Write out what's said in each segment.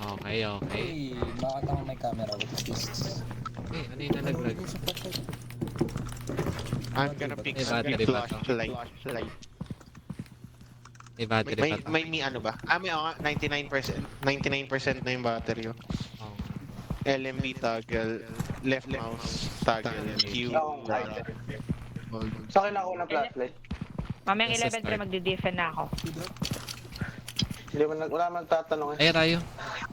Okay, okay. Hey, bakit ako may camera? What is this? Eh, ano yung nalaglag? I'm gonna May fix battery ba to? flashlight. May battery pa to? May ano ba? May 99%. 99% na yung battery. Oh. Oo. LMB toggle, left mouse toggle, Q, right. Sa akin ako ng flashlight. Mamayang Yes, 11 start. magdi-defend na ako. Hindi man wala man tatanong eh. Ay, Rayo.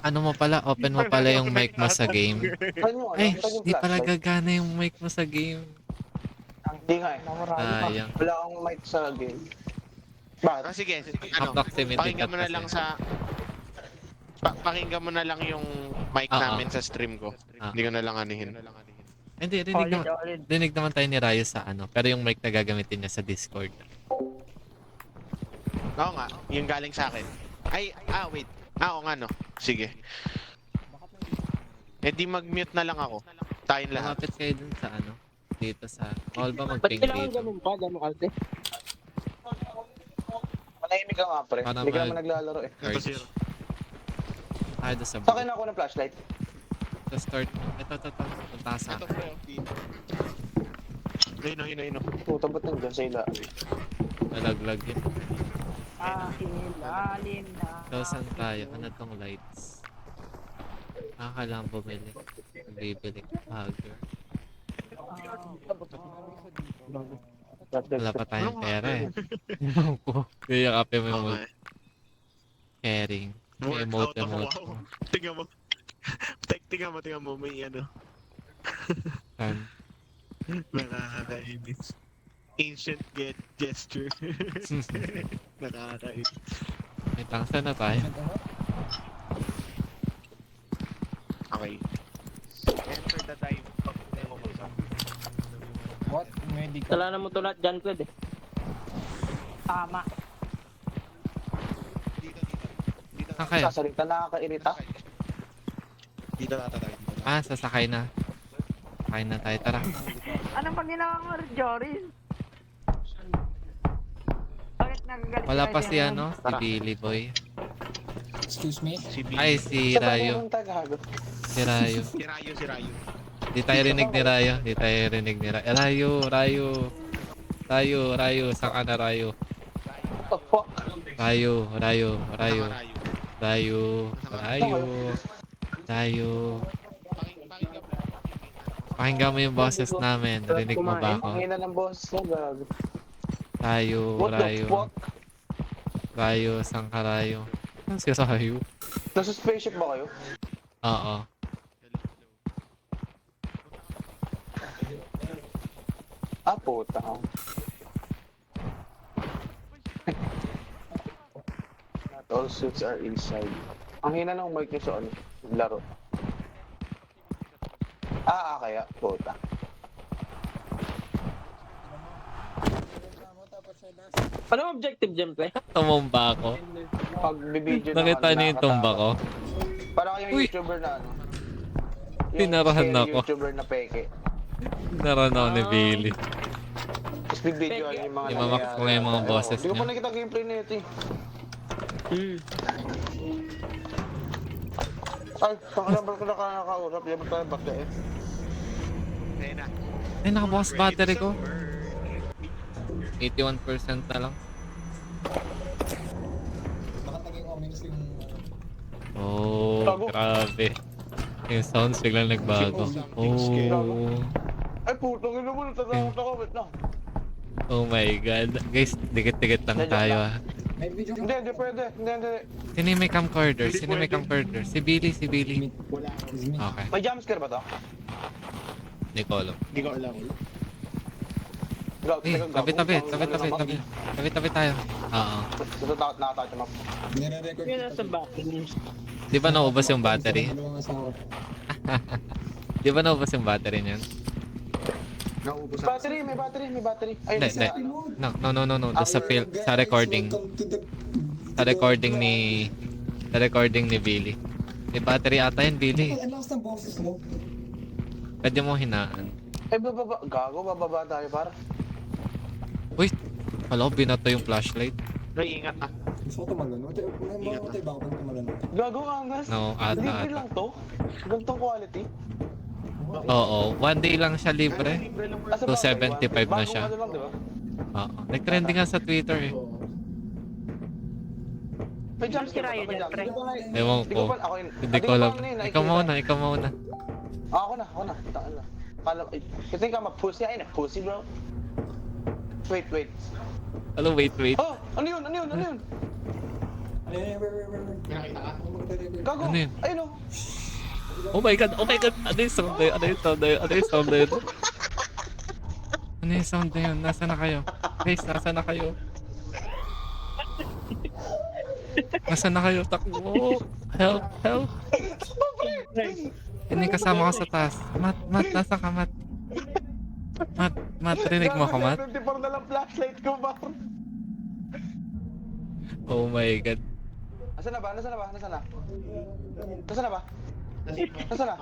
Ano mo pala? Open mo pala yung mic mo sa game. Saan yung ano? Ay, Saan yung di pala flashlight? gagana yung mic mo sa game. Hindi nga eh. Sayang. Wala akong mic sa game. Bakit? Sige, ano, Proximity pakinggan cut mo na kasi. lang sa... pakinggan mo na lang yung mic namin sa stream ko. Hindi ko na lang anihin. Hindi, rinig naman tayo ni Rayo sa ano. Pero yung mic na gagamitin niya sa Discord. Oo nga, yung galing sa akin. Wait. Oo nga no. Sige. Eh di mag-mute na lang ako. Tayong lahat. Lumapit kayo dun sa ano. Dito sa... All ba Ba't mag-ping kailangan dito? ganun pa? Ganun arte? Manahimik ka nga pre. Para Hindi ka mag- naman naglalaro eh. Urge. Tayo doon sa Sa akin ako ng flashlight. Sa start. Ito. Punta sa Ito akin. pre. Yun. Puta ba't nandiyan sa ila? Nalaglag yun. Ilalim na. So, saan tayo? Ano tong lights? Kailangan bumili. Bibili. Hugger. Wala pa tayong pera eh. Kaya kape mo yung caring. May emote. Tingnan mo. Tingnan mo. May ano. Saan? Nakakainis. Ancient gesture. Nakakainis. May tangsa na tayo. Okay. Enter the dive. What? Medical. Kasalanan mo to lahat dyan, pwede. Tama. Saan kayo? Sasalita nakakairita. Dito na tayo. Sasakay na. Sasakay na tayo. Tara. Anong pag ginawa mo, Joris? Bakit nagagalit Wala ka pa dyan? si ano? Si Billy Boy. Excuse me? Ay, si Sa Rayo. pumunta gago. Si Rayo. Si Rayo. Di tayo rinig ni Rayo. Di tayo rinig ni Rayo. Rayo. Saan ka na Rayo? Oh fuck. Rayo. Pakinggan mo yung boses namin. Narinig mo ba ako? Ang ina ng boss mo gago. What the Rayo. fuck? Rayo, saan ka Rayo? Ano si Rayo? Nasa spaceship ba kayo? Oo. Puta. Not all suits are inside. Ang hina ng mic niyo sa ano, laro. Kaya, puta. Ano objective dyan, pre? Tumumba ako. Pag bibidyo Nakita niyo yung tumba ko? Parang yung Uy! YouTuber na ano. Tinarahan scary ako. YouTuber na peke. Naroon ako ni Billy. Tapos bibidyo yung mga Imamak ko nga yung mga boses Hindi ko pa niya. nakita gameplay na ito eh. Ay, pakalabal ko na nakakaurap. Yan tayo bakla eh. Ayun na. Ay, nakabukas battery ko. 81% na lang. Baka naging ominous yung... Oh, Tago. grabe. Yung sounds biglang nagbago. Oh. Ay, putang ina mo. Natatakot ako. Wait lang. Oh my god. Guys, dikit-dikit lang tayo ah. May video ka? Hindi pwede. Hindi. Sino yung may camcorder? Si Billy. Wala. Is me. Okay, May jumpscare ba to? hindi ko alam. Hindi ko alam. Eh, tabi tayo. Oo. Natatakot nakatouch mo. Nire-record Yun kita. nasa back. Di ba naubos yung battery? Dalawang asawa. Di ba naubos yung battery niyan? Naubos May battery. Ay, Hindi, nasa hindi. No. Doon sa recording. Sa recording ni Billy. May battery ata yun, Billy. Ang lakas ng boses mo. Pwede mo hinaan. Ay, bababa. Gago, bababa tayo para. Uy, wala ko binato yung flashlight. Ay, ingat ah. Gusto ko tumalon. Mamatay ba ako pag tumalon? Gago angas. No, ata, Libre ata. lang to. Gantong quality. Oo, 1 day lang siya libre. Asa So, ba? 75 na siya. Bagong ano lang, di ba? Oo. Nag-trending nga sa Twitter eh. May jumps Kira yun yan, pre. Ewan Hindi ko. ko pa, ako yun. Hindi ko alam. pa ano yun, Ikaw nakikita. muna, ikaw muna. Ako na. Taan na. Kala, you think I'm a pussy? I ain't a pussy, bro. Wait. Ano, wait. Oh, ano yun? Ano yun? Where? Nakita ka? Gago. Ano yun? Ayun oh. Oh my god. Ano yung sound na yun? Ano yung sound na yun? Ano yung sound na yun? Nasaan na kayo? Guys, nasaan na kayo? Nasaan na kayo? Takbo! Help! Yan yung kasama ko sa taas. Mat, nasa ka, Mat? Mat, rinig mo ako, Mat? 24 na lang flashlight ko, ba? Oh my god. Nasaan na ba? Nasaan na?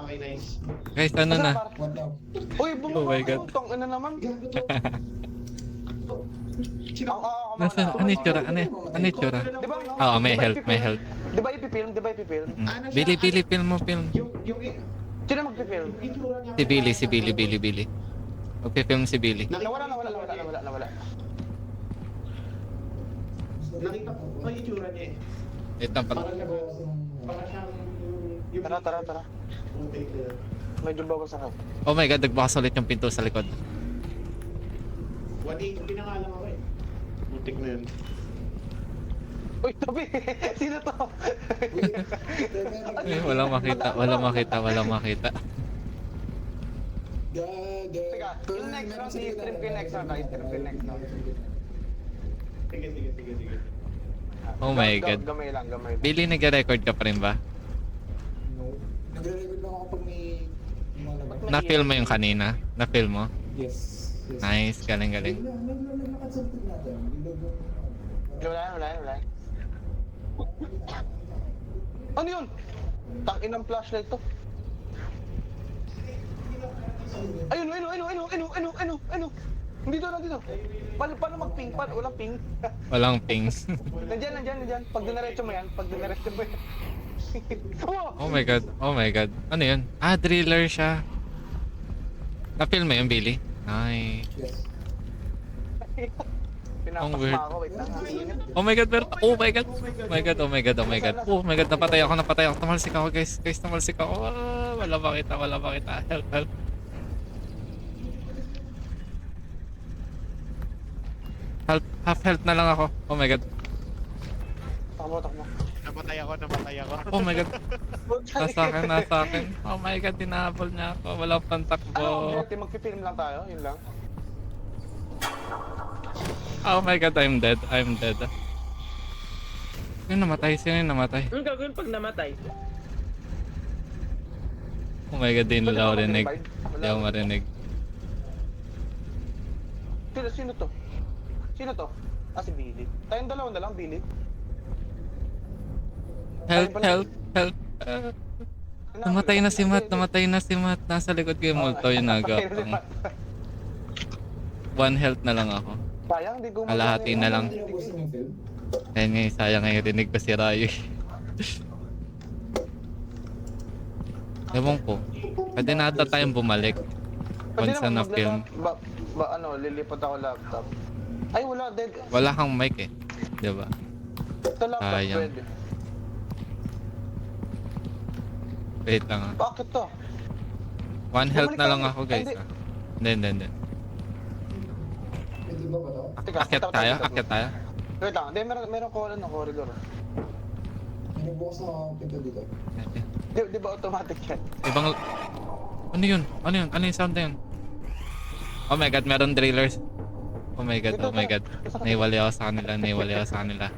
Okay, nice. Guys, ano na? What now? Uy, Oh my God. Tong ina naman. Nasaan? Ano yung tsura? Ano yung tsura? Di ba? Oo, may health. Di ba ipipilm? Billy, film mo. Sino magpipilm? Si Billy. Magpipilm si Billy. Nawala. Nakita ko yung itsura niya eh. Ito ang pag... Tara. Medyo bawas ako. Oh my god, nagbukas ulit yung pinto sa likod. 180 pinangalan ako eh. Butik na yun. Uy, tabi! Sino to? Walang makita. Teka, yung next round, i-trip ko yung next round. Sige. Oh my god. Gamay lang. Billy, nag-record ka pa rin ba? No. Nagre-record lang ako pag may lumalabas. Na-film mo yung kanina? Na-film mo? Yes. Nice, galing. Naglakad sa likod natin. Wala. Ano yun? Tangin ng flashlight to. Ayun. Nandito. Paano mag-ping? Walang ping. Walang pings. Nandiyan. Pag dinaretso mo yan. Oh! Oh my god. Ano yun? Driller siya. Na-film mo yung Billy? Nice. Yes. Ang Pinapas weird. pa ako. Wait lang. Oh my god, oh my god, napatay ako. Tumalsik ako, guys. Wala makita. Help. Half health na lang ako. Oh my god. Takbo. Namatay ako. Oh my god. Nasa akin. Oh my god, dinahabol niya ako. Walang pantakbo. Magpipilm lang tayo. Yun lang. Oh my god, I'm dead. Sino yung namatay? Anong gagawin pag namatay? Oh my god, di nila ako rinig. Wala. Di ako marinig. Sino to? Si Billy. Tayong dalawa na lang, Billy. Help. Namatay na si Matt. Nasa likod ko yung multo yung nagapang. 1 health na lang ako. Sayang, di gumagana. Kalahati na lang. Ano gusto yung film? Ayun nga, sayang nga yung rinig ko si Rayo. Ewan ko. Pwede na ata tayong bumalik. Pwede Once na naman film. lilipat ako laptop. Ay, wala, dead. Wala kang mic eh. Diba? Ito laptop, Sayang. pwede. Wait lang ah. Bakit to? 1 health na lang Bumalik ako tayo. guys Hindi. ah. Hindi. Pwede ba to? Teka, Akyat tayo. Wait lang, hindi, meron corridor. Nibukas na ako pinto dito. Di ba automatic yan? Ibang... Ano yun? Ano yung sound na yun? Oh my god, meron drillers. Oh my god. Naiwali ako sa kanila.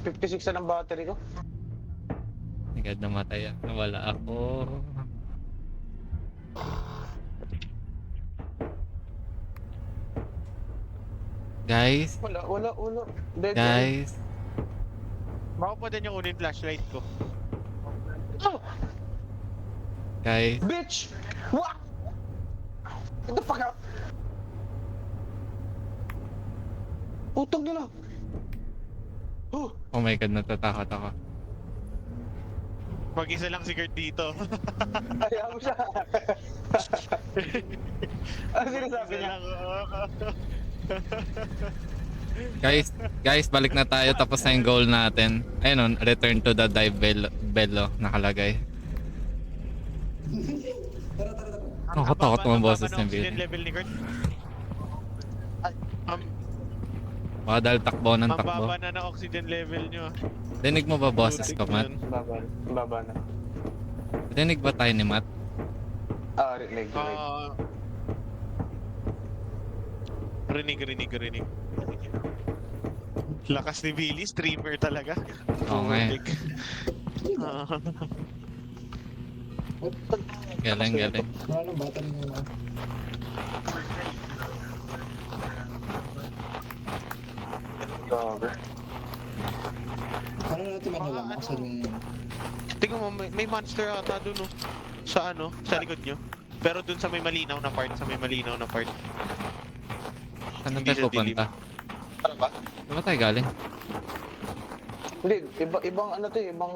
56 na ng battery ko. Oh my god, namatay ah. Nawala ako. Guys, Wala. Dead. guys. Baka pa din yung unin flashlight ko. Oh, Guys. bitch! What? Get the fuck out! Putog na lang. Oh my god, natatakot ako. Mag-isa lang si Kurt dito. Ayaw mo siya. Ano sinasabi Isa niya? lang. Guys, balik na tayo tapos na yung goal natin. Ayun, return to the dive bello nakalagay. Tara, tara, tara. Nakatakot Ang mga baba boses ng ng oxygen video. level ni Kurt. Baka dahil takbo ng Ang takbo. baba na ng oxygen level nyo. Dinig mo ba boses ko, Matt? Baba na. Dinig ba tayo ni Matt? Rinig. Rinig. Lakas ni Billy, streamer talaga. Oo nga eh. Ah. Galing. Wala nang battery ngayon ah. Grabe. Paano natin malalaman kung saan yung... Tingnan mo, may monster ata dun oh. Sa ano, sa likod nyo. Pero dun sa may malinaw na part, Saan na Hindi tayo siya dilim. pupunta? Ano ba? Saan ba tayo galing? Hindi, ibang ano to eh, ibang...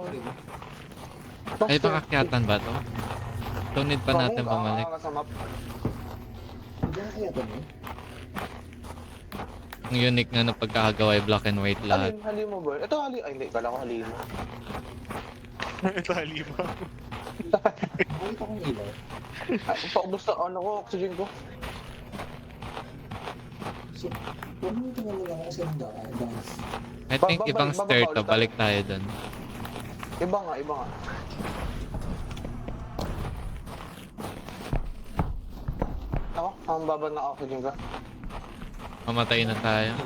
Ay, bang akyatan ba to? Don't need pa natin bumalik. Sa map. Hindi na kaya ito eh. Ang unique nga na pagkakagawa ay black and white lahat. Halimo ba? Ito halimo. Ay, hindi. Kala ko halimo. Ito halima. Nakita kong ilaw. Paubos na ano ko, oxygen ko. So, huwag mo ito malalaman kung saan yung daan. I think ibang stair to, ulit balik tayo dun. Iba nga. Ako, ang baba na oxygen ka. Mamatay na tayo.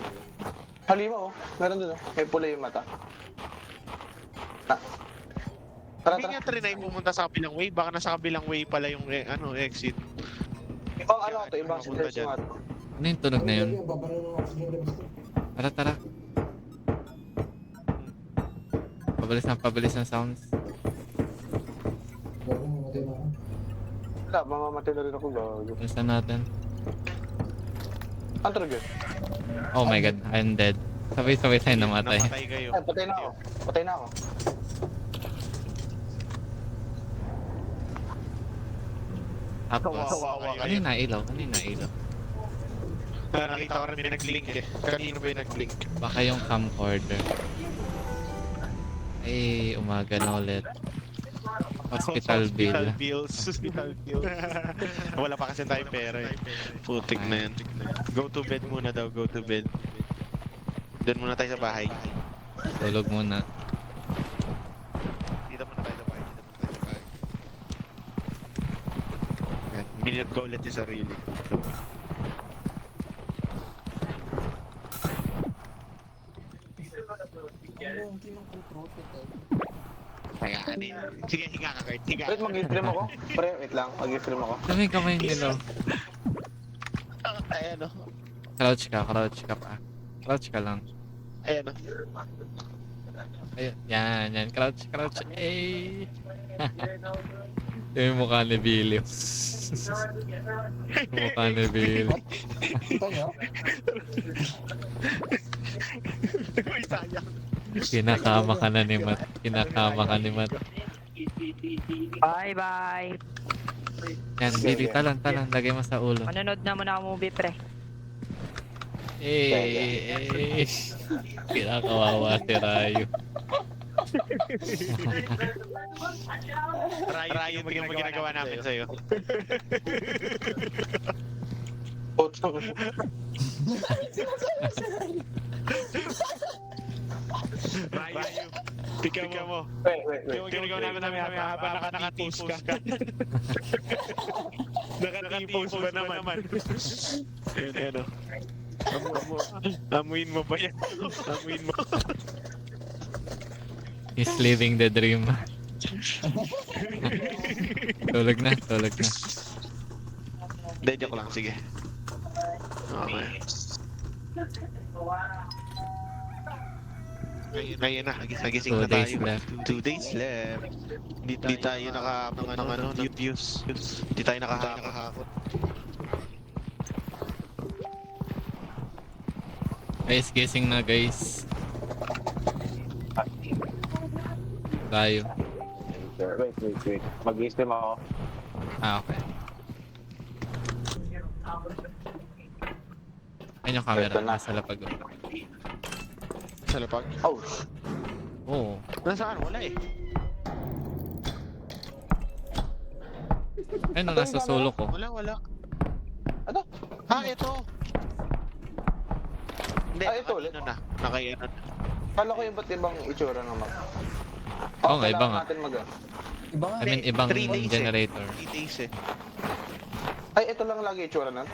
Halima oh. Meron dun oh. May pula yung mata. Tara, Hindi nga trinay pumunta sa kabilang way, baka nasa kabilang way pala yung exit. Ibang ano to, ibang Pumunta situation nga to. Ano yung tunog na yun? Babalo ng oxygen levels ko. Tara. Pabilis ng sounds. Bago mamatay na ako. Wala, mamamatay na rin ako gago. Bilisan natin. Ang trigger. Oh my god, I'm dead. Sabay-sabay tayo namatay. Namatay kayo. Ay, patay na ako. Tapos, Kawawa ano yung nailaw? Nakita ko rin may nag-link eh. Kanino ba yung nag-link? Baka yung camcorder. Ay, umaga na ulit. Hospital bill. Hospital bills. Wala pa kasi tayong pera eh. Putik na yan. Go to bed muna daw, go to bed. Doon muna tayo sa bahay. Tulog muna. Dito muna tayo sa bahay. Minute ko ulit yung sarili. Ano, hindi lang control ko tayo. Kaya ano yun. Sige, higa ka Kurt. Higa. Wait, mag-stream ako. Pre, wait lang. Mag-stream ako. Sabi yung kamay nila. Ayan o. Crouch ka pa. Crouch ka lang. Ayan o. Ayun, yan. Crouch. Eh. Yung mukha ni Billy. Yung mukha ni Billy. Kita niyo? Uy, sayang. Kinakama ka na ni Matt. Bye. Yan, Billy, talon. Lagay mo sa ulo. Manonood na muna ako movie, pre. Eh. Kinakawawa si Rayo. Rayo yung ginagawa namin sa'yo. Putang. Rayo. Tika mo. Wait. Yung ginagawa namin habang nakatipos ka. Nakatipos ba naman? Ayan o. Amuin mo ba yan? Amuin mo. He's living the dream. Tulog na. Hindi, joke lang. Sige. Okay. Ngayon na, nagising na 2 days tayo. left. 2 days left. Hindi tayo ng views. Hindi tayo nakahakot. Guys, guessing na guys. Tayo. Wait. Mag-stream ako. Ah, okay. Ayun yung camera, Ito na. nasa lapag. Sa lapag. Oh, Oo. Nasaan? Wala eh. Ayun, nasa solo ko. Wala. ano? Ito. Hindi, Ah, ito ulit? na. Naka-ano na. Kala ko yung ba't ibang itsura ng map. Oo nga, iba nga. Natin Iba nga. I mean, ibang 3 days generator. 3 days eh. Ay, ito lang lagi itsura nun.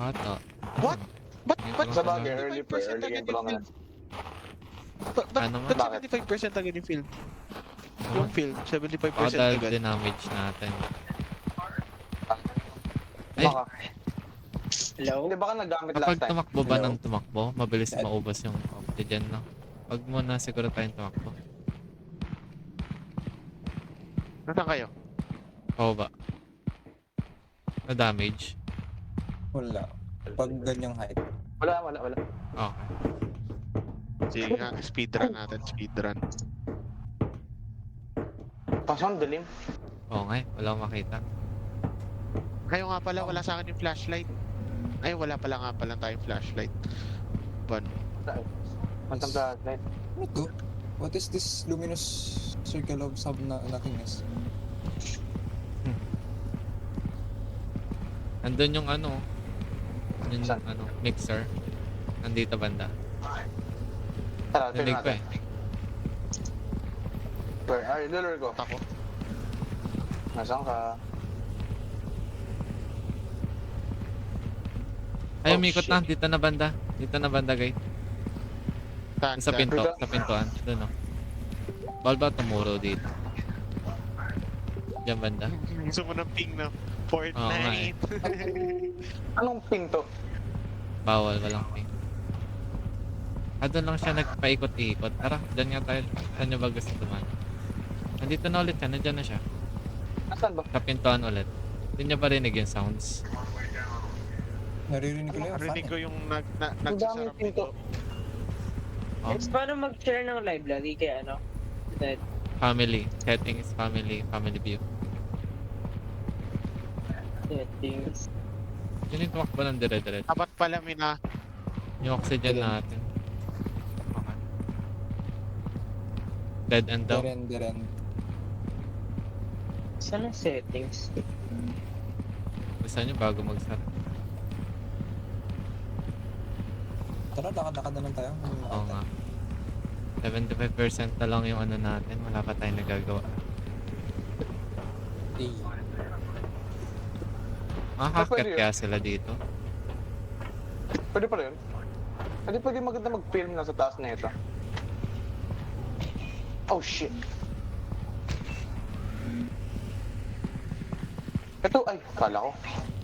Ata. What? Ba't Sa bagay, early 75% game agad pa lang yung yan. field? Ba't Ano nga? ba't 75% agad yung field? Yung field, 75% Baka dahil agad. dinamage natin. Ay, Baka. Hello? Hindi, baka nagamit last kapag time. tumakbo ba Hello? ng tumakbo, mabilis maubos yung oxygen, no? Pag muna siguro tayong tumakbo. Nasaan kayo? Oo ba? Na-damage? Wala. Pag ganyang height. Wala. Okay. Sige nga, speedrun natin, speedrun. Pasang dilim. Oo nga eh, wala akong makita. Kayo nga pala, wala sa akin yung flashlight. Ay, wala pala nga pala tayong flashlight. Ban. Pasang flashlight. Ano to? What is this luminous circle of nothingness? Andun yung ano, yung Saan? ano, mixer. Nandito banda. Tara, turn Narinig ko natin. eh. Where? Ay, lulur ko. Ako. Nasaan ka? Ay, Oh, umikot shit. na. Dito na banda. Dito na banda, guys. Saan? Sa pinto. Dito? Sa pintuan. Doon, no. Bawal ba tumuro dito? Diyan banda. Gusto mo ng ping na Fortnite. Oo nga eh. Anong pinto? Bawal, walang ping. Doon lang siya nagpaikot-ikot. Tara, dyan nga tayo. Saan nyo ba gusto duman? Nandito na ulit siya. Nandyan na siya. Nasaan ba? Sa pintuan ulit. Hindi nyo ba rinig yung sounds? Naririnig ko lang yung fan. Narinig ko yung Ang daming nagsasarap pinto. Oh, Paano mag-share ng library kay ano? That family. Settings, family. Family view. settings. Yun yung tumakbo ng dire-dire. Dapat pala Yung oxygen natin. Okay. Dead end daw. Diren. Saan ang settings? Gusto nyo bago magsara. Tara, lakad-lakad na lang tayo. Oo nga. 75% na lang yung ano natin. Wala pa tayong nagagawa. Eh, Makakakit pwede yun. kaya sila dito. Pwede pala yun? Hindi pwede maganda mag-film na sa taas na ito. Oh shit. Ito, ay, kala ko.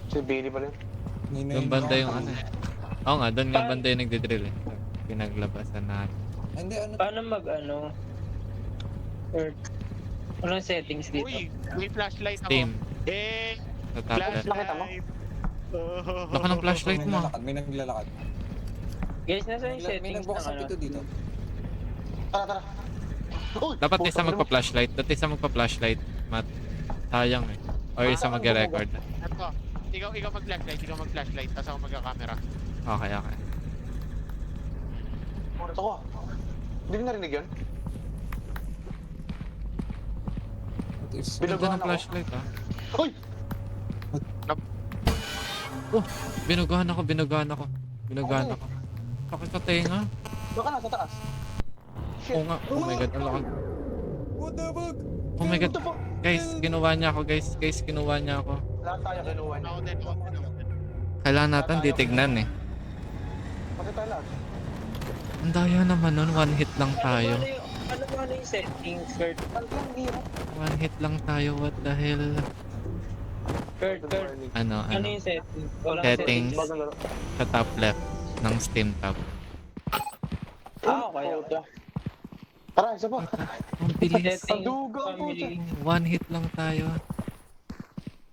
Si Billy pala yun. Doon banda yung ano eh. Oo nga, doon nga banda yung nagdidrill eh. Pinaglabasan natin. Hindi, ano? Paano mag ano? Or anong settings dito? Uy, may flashlight ako. Steam. Eh, Sa top left. Nakita mo? flashlight. Oh. Laka ng flashlight mo. May naglalakad. Guys, nasa yung May settings nagbukas ng ang ano? pinto dito. Tara. Uy! Dapat puta, isa ano mo? magpa-flashlight. Dapat isa magpa-flashlight. Mat. Sayang eh. Or isa mag-record. Ito, ikaw mag-flashlight, tapos ako magka-camera. Okay. Ito ko. Hindi mo narinig yun? What is... Ganda Binugahan ng ako. flashlight ah. Uy! Oh! Binugahan ako. Binugahan ako. Sakit sa tenga. Baka nasa taas. Shit. Oo nga. Oh my god. Ang laki. What the fuck? Oh my god. What the fuck? Guys, kinuha niya ako guys. Kinuha niya ako. Lahat tayo kinuha niya. Ako din. Kailangan natin titignan eh. Bakit tayo lahat? Ang daya naman nun. One hit lang tayo. Ano yung settings, Kurt? Ang hirap. One hit lang tayo. What the hell? Kurt. Ano? Ano yung settings? Walang Settings. Bagong laro. Sa top left ng Steam tab. Okay. Puta. Tara, isa pa. Ang bilis. Settings, Ang duga, family. One hit lang tayo.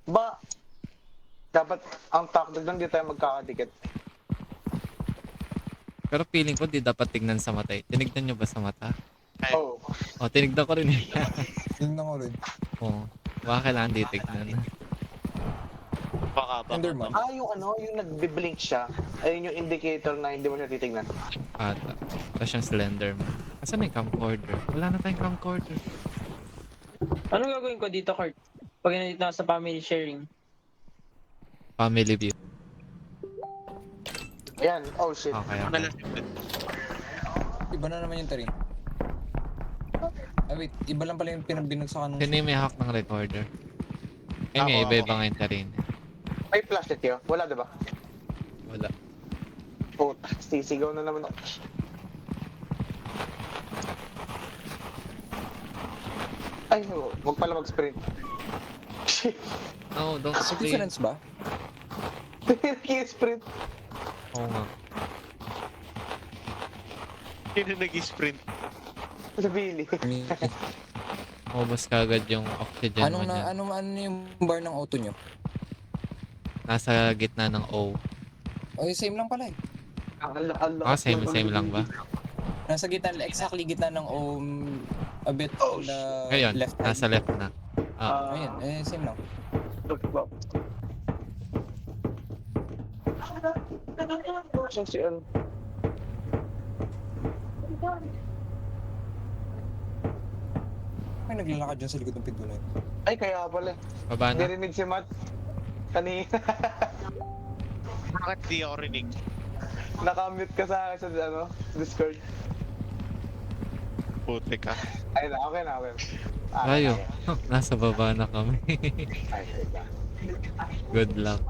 Ba, dapat ang taktik lang di tayo magkakadikit. Pero feeling ko di dapat tignan sa mata eh. Tinignan nyo ba sa mata? Oh. O, tinignan ko rin eh. Tingnan ko rin. Oo. Baka kailangan di tignan. Baka. Enderman. Ah, yung ano, yung nagbe-blink siya. Ayun yung indicator na hindi mo siya titignan. Ata. Tapos yung Slenderman. Asan na yung camcorder? Wala na tayong camcorder. Anong gagawin ko dito, Kurt? Pag nandito na sa family sharing. Family view. Ayan, oh shit. Okay, Ano okay. lang yun? Iba na naman yung tarin. Ah wait, iba lang pala yung binagsakan nung... Sino yung may hack ng recorder? Eh nga, Ako, iba-iba nga yung tarin. May flashlight yun? Wala, diba? Wala. Oh, sisigaw na naman ako. Ay, oh, wag pala mag-sprint. Shit. No, don't May sprint. difference ba? Sprint. Oo nga. Yun yung nag-sprint. Sa Billy. Ubus kagad yung oxygen mo niya. Ano yung bar ng auto nyo? Nasa gitna ng O. Oh, same lang pala eh. Ah, same lang ba? Nasa gitna, exactly gitna ng O, a bit on the Ngayon, left hand. nasa left na. Ah, Ayun, same lang. Saan si ano? May naglalakad dyan sa likod ng pinto na yun. Ay, kaya pala. baba na. Narinig si Matt. Kanina. Bakit di ako rinig? Nakamute ka sa ano, Discord. Putik ka. Ay na, okay na, okay. Ah, Tayo. okay. Nasa baba na kami. Ay, okay. Good luck.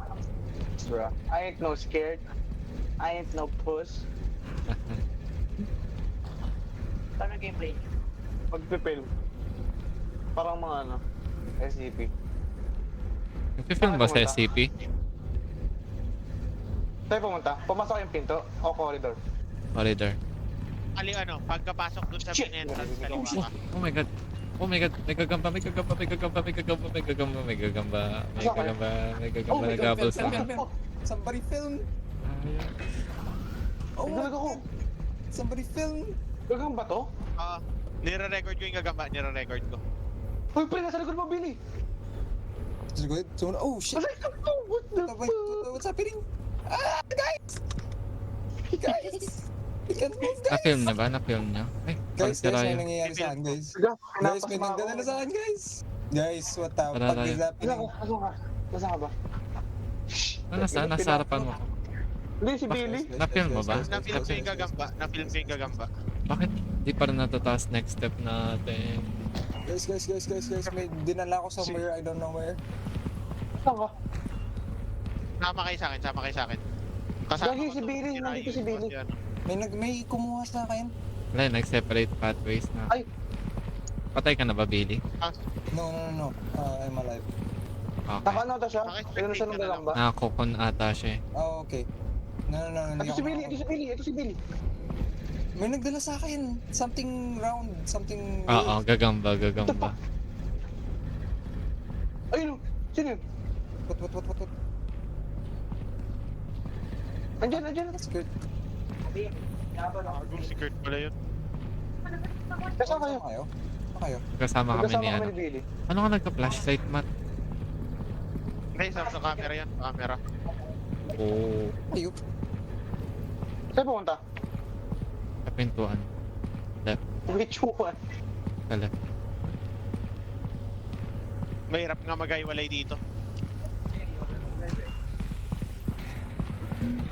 Bro, I ain't no scared. I ain't no puss. Paano gameplay? Pagpipil. Parang mga ano, SCP. Nagpipilm ba sa SCP? Tayo pumunta, pumasok yung pinto o corridor. Corridor. Ali ano, pagkapasok dun sa Shit! main entrance kaliwa Oh, ka. oh my god. Oh my god. May gagamba, may gagamba, may gagamba, may gagamba, may gagamba, may gagamba, may gagamba, may gagamba, nagabol sa akin. Somebody film! Oh my Galag ako. god! Somebody film! Gagang ba to? Nire-record ko yung gagamba, nire-record ko. Uy, pre, nasa likod mo, Billy! Just go ahead. So, oh shit! Nasa likod mo! What the Wait, what's happening? Ah, guys! Guys! We can't move, guys! Na-film na ba? Na-film niya? Ay, Guys, pansira may yun. nangyayari sa akin, guys. Gaga, Guys, may nagdadala sa akin, guys! Guys, what the Tara, fuck is tara. happening? Nasaan ka ba? Nasa harapan mo. Hindi, si Billy. Na-film mo ba? Na-film ko yung gagamba, na-film ko yung gagamba. Bakit di pa rin natataas next step natin? Guys, may dinala ko somewhere, I don't know where. Nasaan ka? Sama kayo sa akin, sama kayo sa akin. Kasama Gagi, ko si to, Billy, si nandito Ryan, si Billy. si ano. May kumuha sa akin. Wala, nag-separate pathways na. Ay. Patay ka na ba, Billy? No. I'm alive. Okay. Naka-ano ta siya? Ayun na siya ng galamba. Nakakukon ata siya eh. Oh, okay. No, hindi Ito si ako Billy, ito si Billy, ito si Billy. May nagdala sa akin. Something round, something... Oo, gagamba. Ayun, sino yun? What? Andyan. Skirt. Gago, si Kurt pala yun. Kasama kayo. kayo? Kayo? Kasama kami Kasama ni kami ano. ni Billy. Ano ka nagka-flashlight, Matt? Hindi, sa camera yan, sa camera. Oo. Kayo? Saan pumunta? Sa pintuan. Left. Which one? Sa left. Mahirap nga mag-iwalay dito.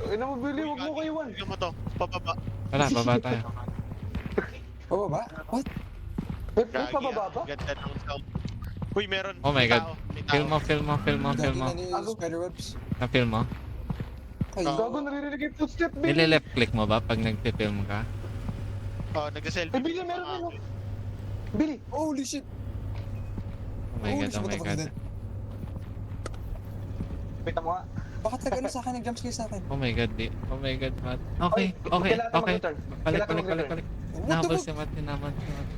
Ina mo, Billy, huwag mo kayo one. Tingnan mo to, pababa. Tara, baba tayo. Oh, ba? What? Wait, Gagi, pababa ba? Ganda ng sound. Uy, meron. Oh my May God. tao, may tao. Film mo. Gagi na ni Spiderwebs. Na-film mo? Kayo? Gago, naririnig yung footstep, Billy. Nile-left click mo ba pag nagpi-film ka? Oh, nagsa-selfie. Eh, Billy, meron ano? Billy, Holy shit! Oh my God, Holy shit, oh what my the fuck is God. that? wait mo nga. Bakit nag-ano sa akin, nag-jumpscare sa akin? Oh my God, Matt. Okay. Kailangan mag-return. Balik. Kailangan mag-return. What the Nahabol fuck? si Matt, hinaman si Matt.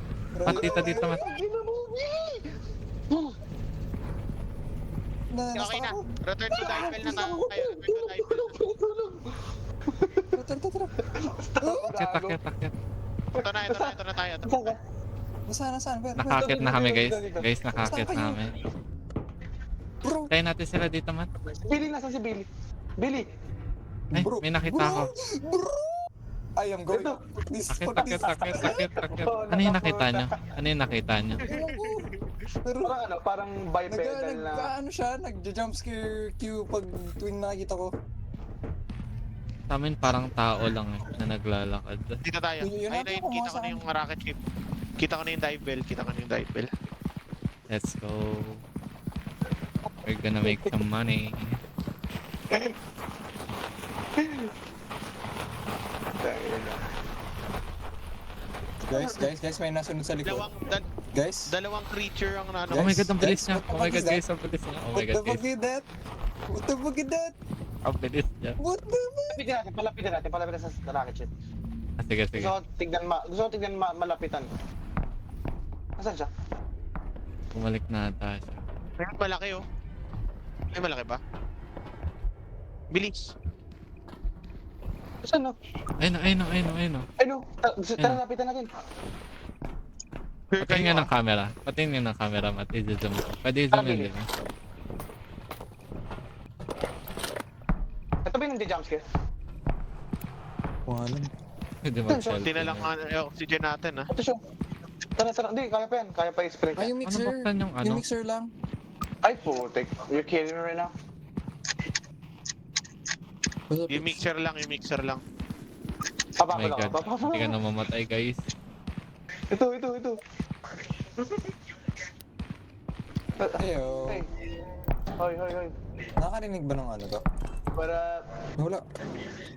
Matt, dito, Matt. Ina mo, Billy! Nasa Okay na. ako. Return to dive well na tayo. Return to dive well. What tara. Akit. Ito na tayo. Saan ka? Nasaan? Nakakit na kami guys. Dito. Guys, nakakit Saan na kayo? kami. Bro, Tayo natin sila dito man. Billy, nasaan si Billy? Billy! Ay, Bro, may nakita ako. bro. I am going. Ito. Please, Akit. Ano yung nakita nyo? Ano yung nakita nyo? Ewan ko. Pero Parang bipedal na. ano siya, nagja-jumpscare cue pag tuwing nakikita ko. Sa amin parang tao lang eh, na naglalakad. Dito tayo. Yun Ayun natin na yun, kung kita ko saan. na yung rocket ship. Kita ko na yung dive bell. Let's go. We're gonna make some money. Guys, may nasunod sa likod. Guys, Dalawang creature ang nano. Oh my god, ang bilis guys, niya. what the Oh my fuck god is that? guys, ang bilis niya. Oh my what god the fuck guys. is that? What the fuck is that? Ang bilis niya. What the fuck? Palapitan natin sa rocket ship. Ah, sige. Gusto ko tignan malapitan. Nasaan siya? Bumalik na ata siya. Ay, malaki oh. Ay, malaki ba? Bilis. Saan no? Ayun. Ay no, tara lapitan natin. Patingin nga ng camera. Patingin ng camera, Matt. I-zoom ko. Pwede i-zoom yun din. Ito ba yung jumpscare? Wala. Pwede Saan mag-selfie. Hindi na lang ang oxygen natin ah. Ito siya. Tara, hindi, kaya pa yan. Kaya pa i-spray Ay, ka. yung mixer. Ano buksan yung ano? Yung mixer lang. Ay, putik. You're kidding me right now? Yung mixer lang. Oh my god. Hindi ka na mamatay guys. Ito. Ayo. Hey. Hoy. Nakakarinig ba ng ano to? Para... Wala.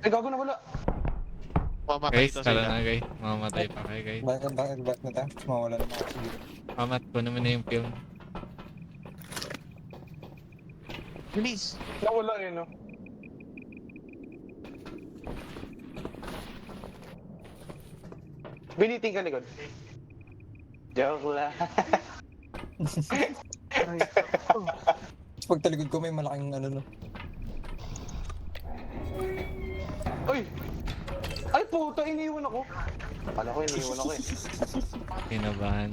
Ay, gago na wala. Mamatay Guys, ito tara sila. na guys. Mamamatay pa kayo guys. Bakit na tayo? Mawala na mga sige. Mamat, kunin mo na yung film. Bilis. Nawala yun, no? Biniting ka likod. Joke lang. Pag talikod ko may malaking ano no. Uy! Ay, puta, iniwan ako. Akala ko iniwan ako eh. Kinabahan.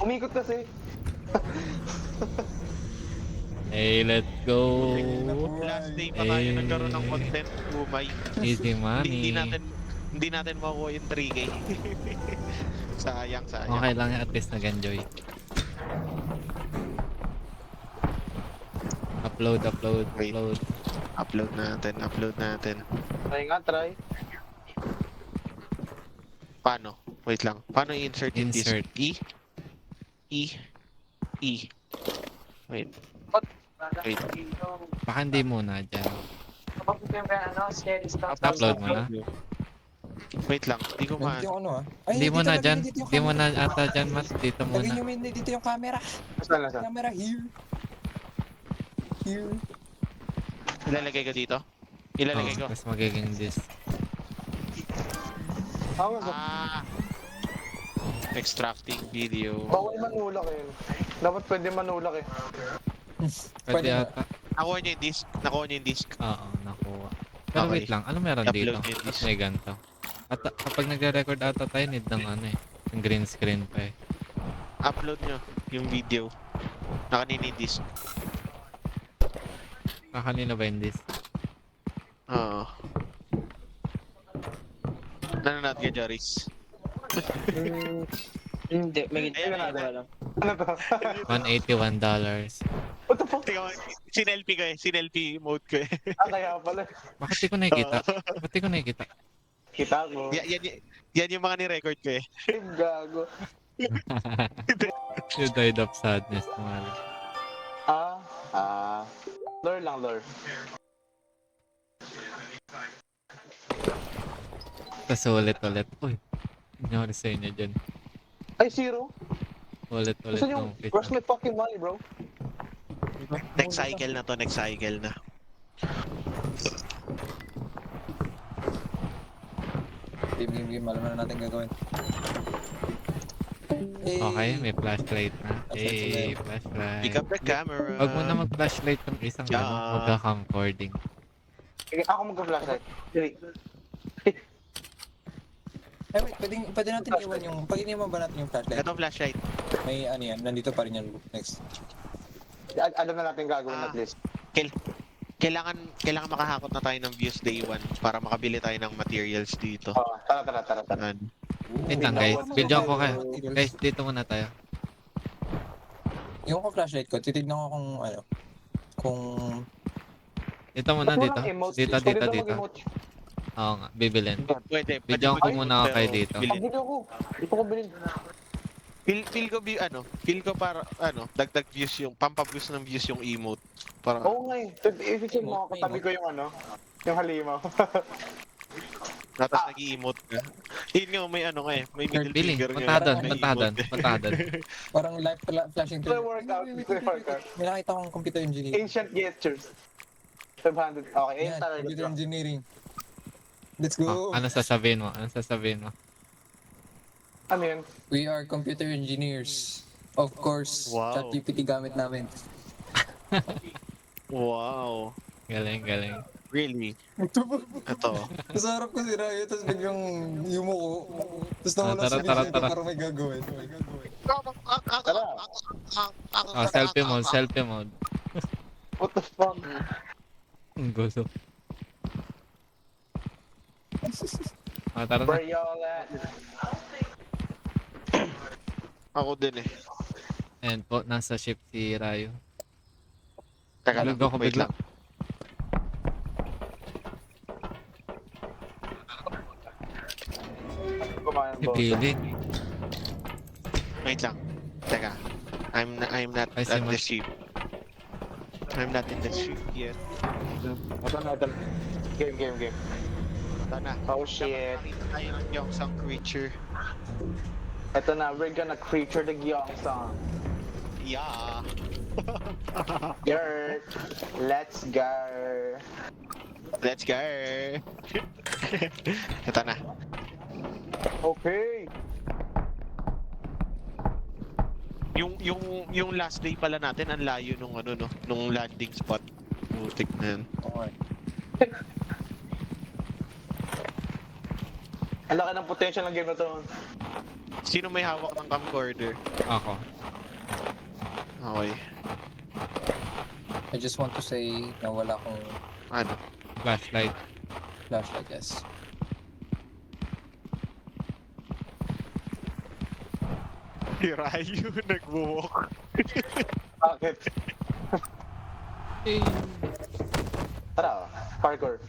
Umikot kasi. Hey, let's go. Last day pa tayo Eh. nagkaroon ng content. Bumay. Easy money. Hindi natin makuha yung 3K. sayang. Okay lang, at least nag-enjoy. Upload. Upload natin. Try. Paano? Wait lang. Paano i-insert yung disc? Insert. E. Wait. Baka hindi muna dyan. Kapag ito yung scary stuff. Upload mo na. Wait lang. Hindi ko Nandito yung ano ah. Ay, Hindi mo dito na lagay dyan. dito yung Hindi mo na camera. ata dyan, Matt. Dito Lagay muna. nyo dito yung camera. Saan? Camera here. Here. Ilalagay ko dito? Ilalagay ko. Tapos magiging disc. Extracting video. Bawal manulak eh. Dapat pwede manulak eh. Pwede Pwede na. ata. Nakuha niyo yung disc. Oo, nakuha. Pero Okay. wait lang. Ano meron I-upload dito? yung At disc. may ganito. At kapag nagre-record ata tayo, need ng ano eh. Yung green screen pa eh. Upload nyo yung video. Nakanini disc. Kanina ba yung disc? Oo. Nanonood ka, Joris? Hindi, may Ayan, ginagawa lang. Ano to? $181. What the fuck? Tingnan mo, sinelfie ko eh. Sinelfie mode ko eh. Kaya pala. Bakit di ko nakikita? Bakit di ko nakikita? Kita ko. Yan yung mga ni-record ko eh. Gago. You died of sadness naman. Lure lang, lure. Tapos ulit. Uy, nangyari sa inyo dyan. Ay, zero? Ulit Gusto nyo, nung pitch. where's my fucking money, bro? Next cycle na to, next cycle na. Game. Alam na natin gagawin. Okay, may flashlight na. Hey, Pick flashlight. up the camera. Huwag mo na mag-flashlight yung isang Yeah. ano, magka-camcording. Sige, ako mag-flashlight. Dili. Eh wait, pwede natin iwan yung, pag iniwan ba natin yung flashlight? Ito flashlight. May ano yan, nandito pa rin yan. Next. Alam na natin gagawin at least. Kailangan makahakot na tayo ng views day 1 para makabili tayo ng materials dito. Oh, tara. Yan. Wait lang guys, video ko kayo. Guys, dito muna tayo. Yung ko flashlight ko, titignan ko kung ano, kung Dito muna, Ba't dito. walang emotes? Dito, Pwede dito, daw dito. mag-emote. Oo nga, bibilin. Pwede. Video ko mag-emote, muna ako kayo pero dito. bilhin. Pag-video ko. Dito ko bilhin. Feel ko para dagdag views yung pampaboost ng views yung emote. Para Oo nga eh. If-check mo ako, katabi ko yung ano, yung halimaw. natas nag-emote ka. Yun nga may ano nga eh, may middle Bili, finger nga. punta doon, may punta doon, emote eh. punta doon. parang live flashing Ito yung workout. May nakita akong computer engineering. Ancient gestures. 500. Okay, ayun Yan, talaga. computer engineering. Let's Oh, go! ano sasabihin mo? Ano sasabihin mo? Ano yun? We are computer engineers. Of course, Wow. ChatGPT gamit namin. Wow. Galing, galing. Really? Ito. Sa harap ko si Rayo, tapos biglang yumuko. Tapos nawala Tara, sa tara, video, tara. parang may gagawin. Tara. Oh, selfie mode, selfie mode. What the fuck? Ang gusto. Ah, tara na. Where y'all at? Ako din eh. Ayan po, nasa ship si Rayo. Teka lang, Tulog ako wait bigla. lang. Kumain Si boss. Billy. Wait lang. Teka. I'm not Ay, si at the Mas- ship. I'm not in the ship yet. Ito na. Game. Ito na. Oh shit. Nakita tayo ng Gyeongsang creature. Ito na, we're gonna creature the Gyeongsang. Yeah. Yer. Let's go. Let's go. Ito na. Okay. Yung last day pala natin ang layo nung ano no, nung landing spot. Putik na yan. Okay. Ang laki ng potential ng game na to. Sino may hawak ng camcorder? Ako. Okay. I just want to say na wala akong Ano? Flashlight. flashlight, yes. Si Rayu nag-walk. Bakit? Eh, Tara, parkour.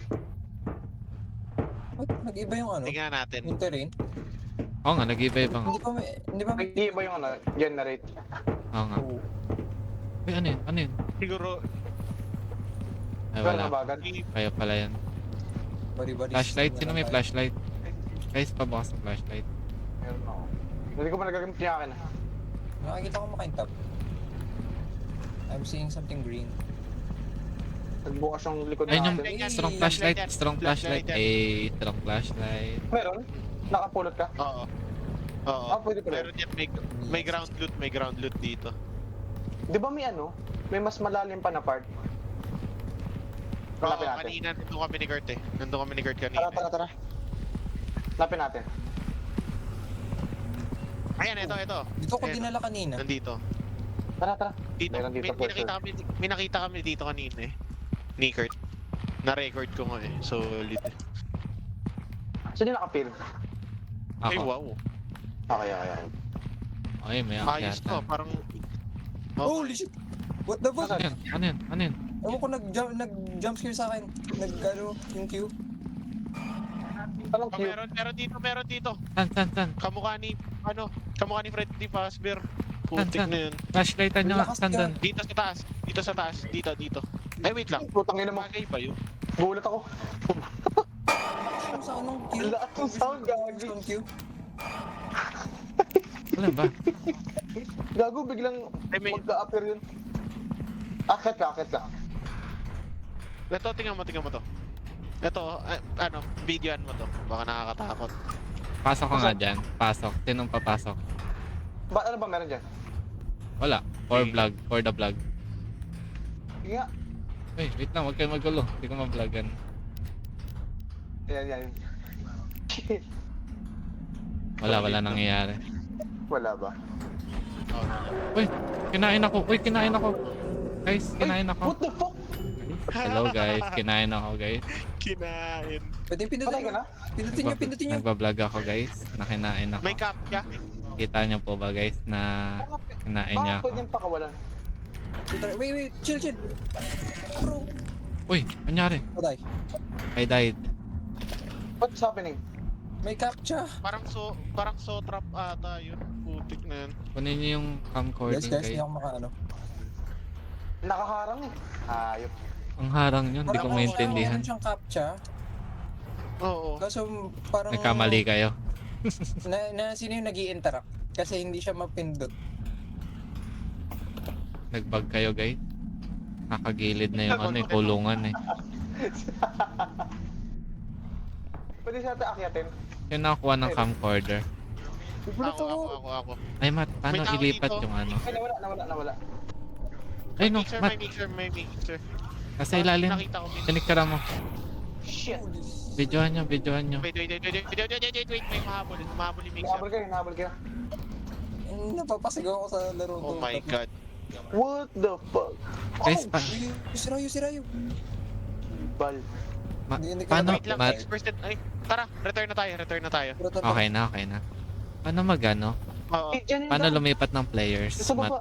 What? Nag-iba yung ano? Tingnan natin. Yung terrain? Oo nga, nag-iba-iba nga. Hindi ba may... Nag-iiba yung ano, generate. Oo nga. Uy, ano yun? Ano yun? Siguro Ay, Pero wala. nabagan. Kaya pala yan. Body-body Flashlight? system Sino na may lang flashlight? Guys, pabukas ng flashlight. Meron ako. Hindi ko pa nagagamit niya akin. tayo. Nakakita ko makaintap. I'm seeing something green. Nagbukas yung likod Ayun yung natin. strong flashlight. Strong flashlight. Eh, strong flashlight. Meron? Nakapulot ka? Oo. Oo. Ah, pwede pala. Meron yan, may ground loot dito. Di ba may ano? May mas malalim pa na part? Oo, Hanapin natin. kanina nandun kami ni Kurt eh. Nandun kami ni Kurt kanina. Tara. Hanapin natin. Ayan, ito. Dito ko Ayan. dinala kanina. Nandito. Tara. Dito, Meron dito for sure. may nakita kami dito kanina eh. Ni Kurt. Na-record ko nga eh. Solid. Saan yung nakapil? Ay, Ako. wow. Okay. Ay, may Ayos to. akyatan. Parang... Holy shit! What the fuck? Ano yun? Ano yun? Ano yun? Ewan ko nag-jump scare sa akin. Yung queue. Anong Oh, cute? meron dito. Saan? Kamukha ni Freddy Fazbear. Saan? Putik na yun. Flashlightan nyo. Lakas Saan ka. doon? Dito sa taas. Dito. Ay, wait lang. Putang ina mo. Bagay ba yun? Gulat ako. Yung sa anong queue? Ang lakas ng sound, gagi. Yung queue? Wala ba? Gago, biglang Ay, may... magka-appear yun. Akit ka. Ito, tingnan mo to. Ito, videoan mo to. Baka nakakatakot. Pasok ko nga dyan. Pasok. Sinong papasok? Ano ba meron dyan? Wala. For vlog. For the vlog. Sige nga. Wait lang. Huwag kayo magulo. Hindi ko ma-vlogan. Yan. Wala nangyayari. Wala ba? Uy, kinain ako. Guys, kinain ako. What the fuck? Hello guys, kinain ako guys. Kinain. Pwede pindutin Patay ka nyo. na? Pindutin nyo. Nagbablog ako guys, na kinain ako. May cap ka? Kita niyo po ba guys na kinain niya Baka ako? pwedeng pakawalan. Wait, chill. Bro. Uy, anyari? Patay. I died. What's happening? May captcha. Parang so trap ata yun. Putik na yan. Kunin niyo yung Guys, camcording hindi guys. ako makaano. Nakaharang eh. Hayop. Ang harang yun, hindi ko Parang maintindihan. meron siyang captcha. Oo. Kaso parang... Nagkamali kayo. Na sino yung nag-i-interact? Kasi hindi siya mapindot. Nagbag kayo guys. Nakagilid na yung ano, yung kulungan eh. Pwede siya ata akyatin. Yung nakakuha ng camcorder. Ako. Ay Matt, paano May tao ilipat dito. yung ano? Ay, nawala. Ay no, Mixer, Matt, may mixer. nasa ilalim. Nakita ko. Tinikara mo. Shit. Videohan nyo. Wait, may mahabol yung mixer. Nahabol kayo. Napapasigaw ako sa laro ko. Oh my god. What the fuck? Guys, Oh, pa, Si Rayo. bal. Hindi ko paano, na- Wait lang, Matt, 6%. Ay, tara, return na tayo. Pero totoo. okay na. Paano magano? Oo. Eh, dyan yung Paano down. lumipat ng players? Sa Matt, baba.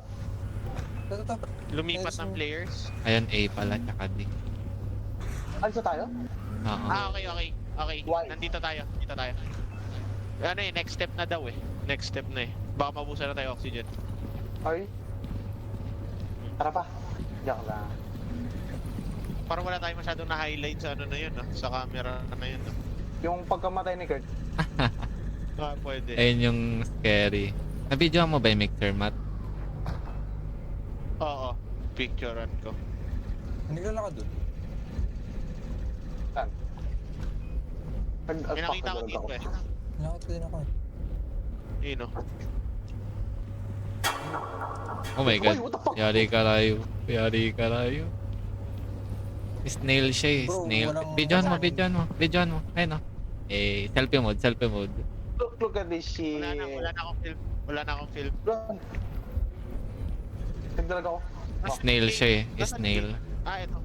Totoo. Lumipat ng players. ayun A pala, tsaka D. Alisa tayo? Oo. Okay. Why? Nandito tayo. Ano eh, next step na daw eh. Next step na eh. Baka mabusan na tayo oxygen. Ay. Tara pa. Diyak lang. Parang wala tayong masyadong na-highlight sa ano na yun, no? Sa camera na yun, no? Yung pagkamatay ni Kurt. Pwede. Ayun yung scary. Nabidyohan mo ba yung mixer, Matt? Oo. Picturean ko. Hindi ko lakad dun. Saan? May nakita ko dito eh. Lakad ko din ako. Yun, no? Oh my god. Uy, what the fuck? Yari ka rayo. Snail siya eh, Bro, snail. walang- Videohan mo. Ayun o. Eh, selfie mode. Look at this shit. Wala na akong film. Run. Nagdalag ako. Snail siya eh, Nasaan snail. yung gate? Ito.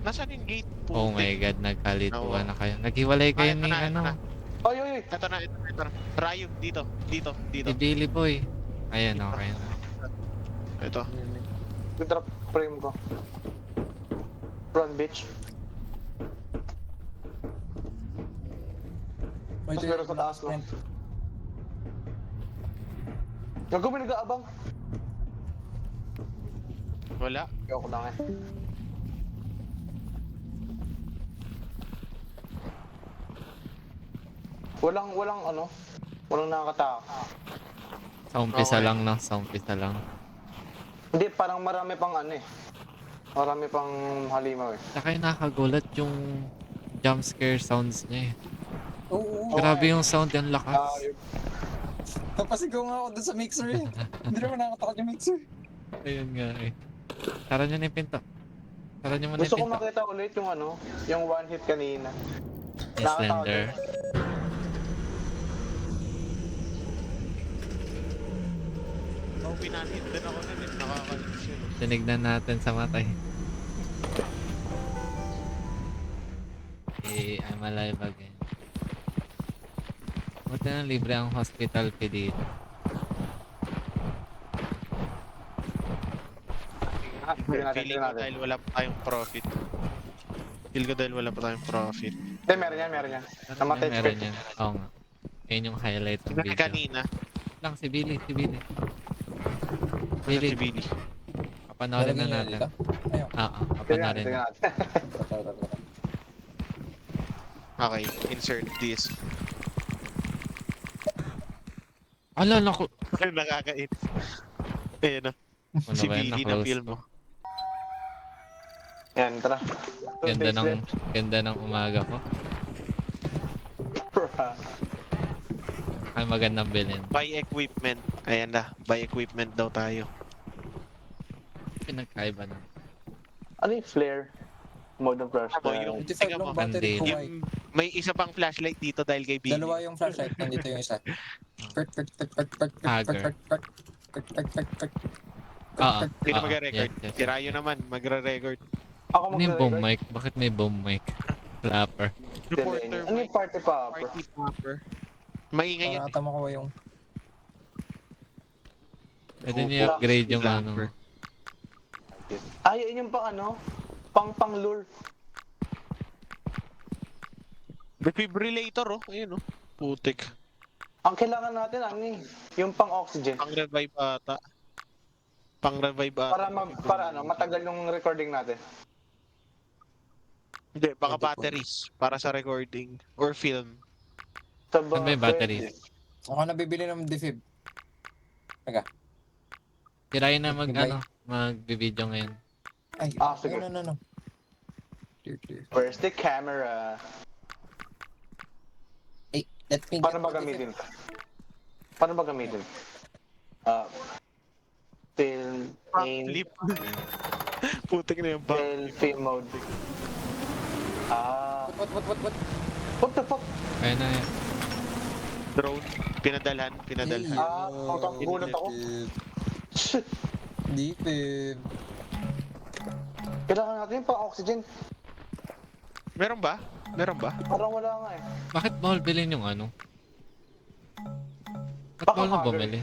Nasaan yung gate? Oh my god, nagkalituan na kayo. Naghiwalay kayo Ito ni na. ano, Ay. Ito na. Rayo, dito. si Billy Boy. Ayun, okay na. Ito. Drop frame ko. Run, bitch. Wait, Mas meron sa taas, no? Gago, may nag-aabang. Wala. Ayoko lang eh. Walang nakakatakot. Sa umpisa Okay. lang, no? Sa umpisa lang. Hindi, parang marami pang ano eh. Marami pang halimaw eh. Saka yung nakakagulat yung jump scare sounds niya eh. Oo. Grabe yung sound, yung lakas. Napasigaw nga ako dun sa mixer eh. Hindi naman nakakatakot yung mixer. Ayun nga eh. Tara nyo na yung pinto. Tara nyo muna Gusto yung ko pinto. makita ulit yung ano, yung one hit kanina. Yung slender. Pinanhit din ako nun eh. Nakakalimutan yun. Tinignan natin sa mata eh. Eh, I'm alive again. Buti na libre ang hospital fee dito. Feeling ko dahil wala pa tayong profit. Hindi, meron yan. Namatay Meron yan. Oo nga. Yun yung highlight ng video. Kanina. Lang si Billy. Si Billy. Billy. Papanoorin na Meron natin. dito? Ayun. Papanoorin na. Tingnan natin. Okay, insert this. Ala, naku. Nakakait. Ayun na. Ano Si ba yun? Billy na Na-close film ko. mo. Yan, tara. Ganda ng umaga ko. Ay, magandang bilhin. Buy equipment. Ayan na. Buy equipment daw tayo. Pinagkaiba na. Ano yung flare? Mode ng Amo, flashlight. yung, 25 tingnan lang mo, battery ko, Candle. Mike. yung, may isa pang flashlight dito dahil kay Billy. Dalawa yung flashlight, nandito yung isa. Pert, pert, pert, pert, pert, pert, Hager. pert, pert, pert, pert, pert, pert. Oo. Sino Oo, magre-record? yes, yes. Si Rayo naman, magre-record. Ako Ano yung boom magre-record. mic? Bakit may boom mic? Flapper. Reporter, Ano yung party popper? party popper. Maingay Para yan. ata makuha yung... Pwede niya upgrade yung ano. Flapper. Ay, yun yung pang ano? Pang lure. Defibrillator, oh. Ayun, oh. Putik. Ang kailangan natin, ano eh, yung pang oxygen. Pang-revive ata. Pang-revive ata. Para ano, matagal yung recording natin. Hindi, baka Pwede po. batteries. Para sa recording. Or film. Sa Saan ba yung batteries? Ako nabibili ng defib. Tirayin na mag Goodbye. ano, mag-video ngayon. Ay, Sige. no. Clear, clear. Where's the camera? Hey, let me Paano get ba the gamitin? defib. Paano ba gamitin? Film, aim, Flip. Putik na yung bug. film mode. What? What the fuck? Kaya na yan. Drone. Pinadalhan. Pinadalhan. Gulat ako. Shit. Defib. Kailangan natin yung pang oxygen. Meron ba? Meron ba? Parang wala nga eh. Bakit bawal bilhin yung ano? Ba't bawal na Baka bumili?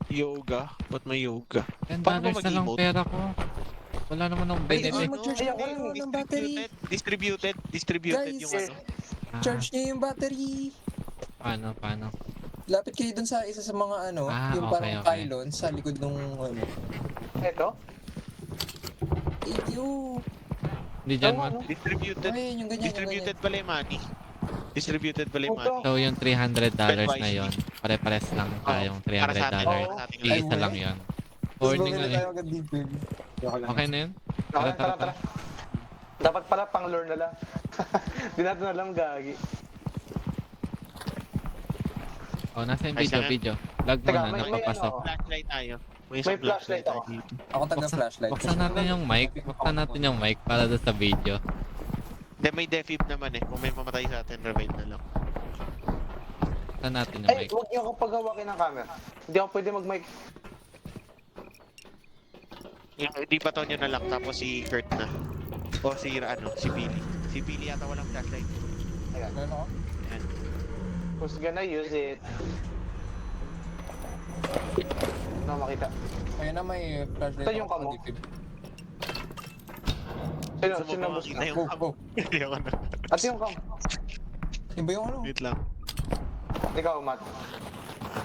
Yoga. Ba't may yoga? $10 Paano ba na lang mag-emote? pera ko. Wala naman akong Ay, binili. mag-charge Ay, na ako kayo rin, ng battery. Distributed Guys, yung ano. Ah, Charge niyo yung battery. paano? Lapit kayo dun sa isa sa mga ano, Ah, yung okay, parang okay. pylon sa likod nung ano. Ito? Thank you. Hindi dyan Tama, man. no? Distributed. Ayun, yung ganyan, Distributed pala yung money. Distributed pala yung Puto. money. So yung $300 na yon, pare-pares lang tayong Para sa atin. $300. Sa ating Ay, Iisa lang wala. yon. Warning Tapos na bumili eh. tayo agad defib. Okay na yun? Okay, tara. Dapat pala pang lure na lang. Di natin alam, gagi. Oh, nasa yung Ay, video, saan? video. Lag mo Teka, na, may napapasok. ano. Flashlight tayo. May isang flashlight ako. dito. Ako taga flashlight. Buksan natin yung mic. Buksan natin yung mic para doon sa video. Hindi, may defib naman eh. Kung may mamatay sa atin, revive na lang. Buksan natin yung Ay, mic. huwag niyo ako paghawakin ng camera. Hindi ako pwede mag-mic. Hindi pa to nyo na lang, tapos si Kurt na. O si si Billy. Si Billy yata walang flashlight. Ayan. Ano? Yan. Who's gonna use it? No, makita. Ayun na may flashlight. Ito yung ako, kamo. defib. Sino? Gusto mo Sino ba boss makita na? yung Oh, cam? oh. Hindi ako na. At yung cam. Iba yung ano? Wait lang. Ikaw, Matt.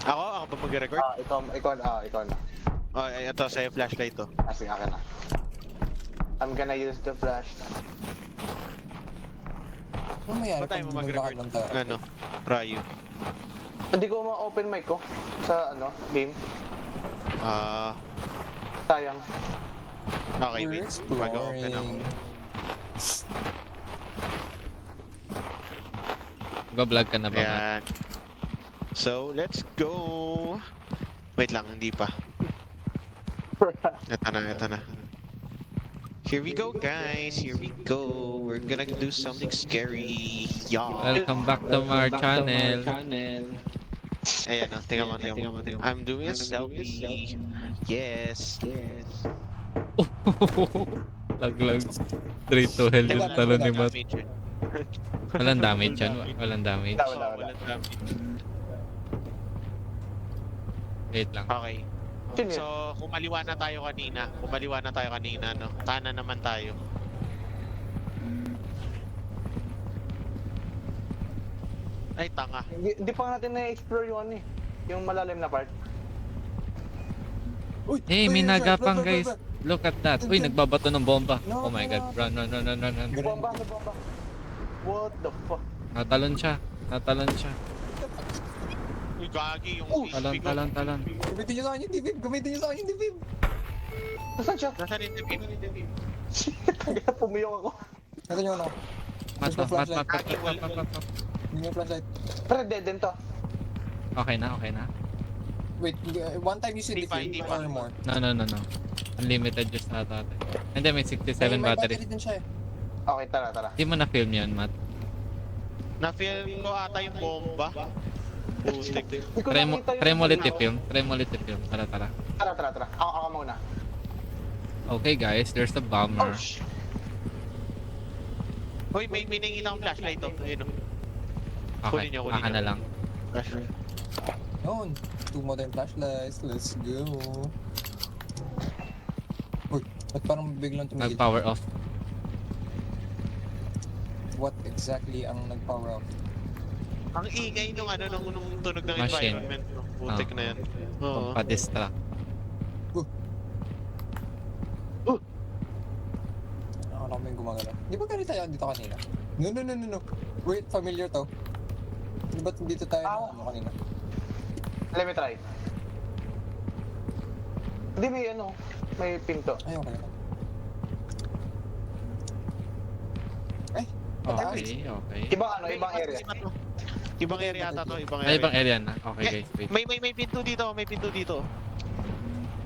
Ako ba mag-record? Ikaw na. Oh, ay, ito, sa'yo flashlight to. Sige, akin na. I'm gonna use the flash. Ano mayayari Ba't tayo pag mo mag-record? naglakad lang tayo? Ano? Rayo. Hindi ko ma-open mic ko sa game. Sayang. Okay, We're wait. Mag-open ako. exploring. Go-vlog ka na ba, Matt? Ayan. So, let's go. Wait lang, hindi pa. Ito na. Here we go, guys. Here we go. We're gonna do something scary. Yeah. Welcome back to our channel. Ayan, tingnan mo. I'm doing a selfie. Yes. Lag. Straight to hell yung talon ni Matt. Damage eh. Walang damage yan. Walang damage. Wala. Walang damage. Wait lang. Okay. Sino yun? So, kumaliwa na tayo kanina, no? Tana naman tayo. Ay, tanga. Hindi pa natin na-explore yung ano eh. Yung malalim na part. Uy! Hey, may Uy, nagapang run. guys. Look at that. Uy, nagbabato ng bomba. No, Oh my god. no. Run. Bomba. What the fuck? Natalon siya. Uy, gagi yung Talon. Gamitin niyo sa akin yung defib. Nasaan siya? Nasaan yung defib? Taga, pumiyok ako. Ito yung ano. Mat. Hindi yung flashlight. Pero dead din to. Okay na. Wait, one time you see Hindi pa, defib hindi pa. or more. No. Unlimited just ata. Hindi, may 67 May battery. din siya eh. Okay, tara, tara. Di mo na-film yun, Matt. Na-feel ko ata yung bomba. Putik. Hindi ko Try mo, nakita yung- try mo ulit i-film. Try mo ulit i-film. Tara. Tara, tara, tara. Ako muna. Okay guys, there's a Oh, bomber. shh. Hoy, may nakikita akong flashlight to. Ayun o. Okay, kunin aka niyo. na lang. Flashlight. Yun. 2 modern flashlights. Let's go. Uy, ba't parang biglang tumigil? Nag-power off. What exactly ang nag-power off? Ang ingay nung nung tunog ng Machine. environment. No? Putik na yan. Oo. Pa-distract. Nakakala ko may gumagalaw. Di ba ganito tayo dito kanina? No. Wait, familiar to. Di ba dito tayo kanina? Let me try. Hindi, may pinto. Ay, okay. Okay. Ibang area. Ibang area ata to. Ibang Ay, area. ibang area na. Okay guys, wait. May pinto dito. May pinto dito.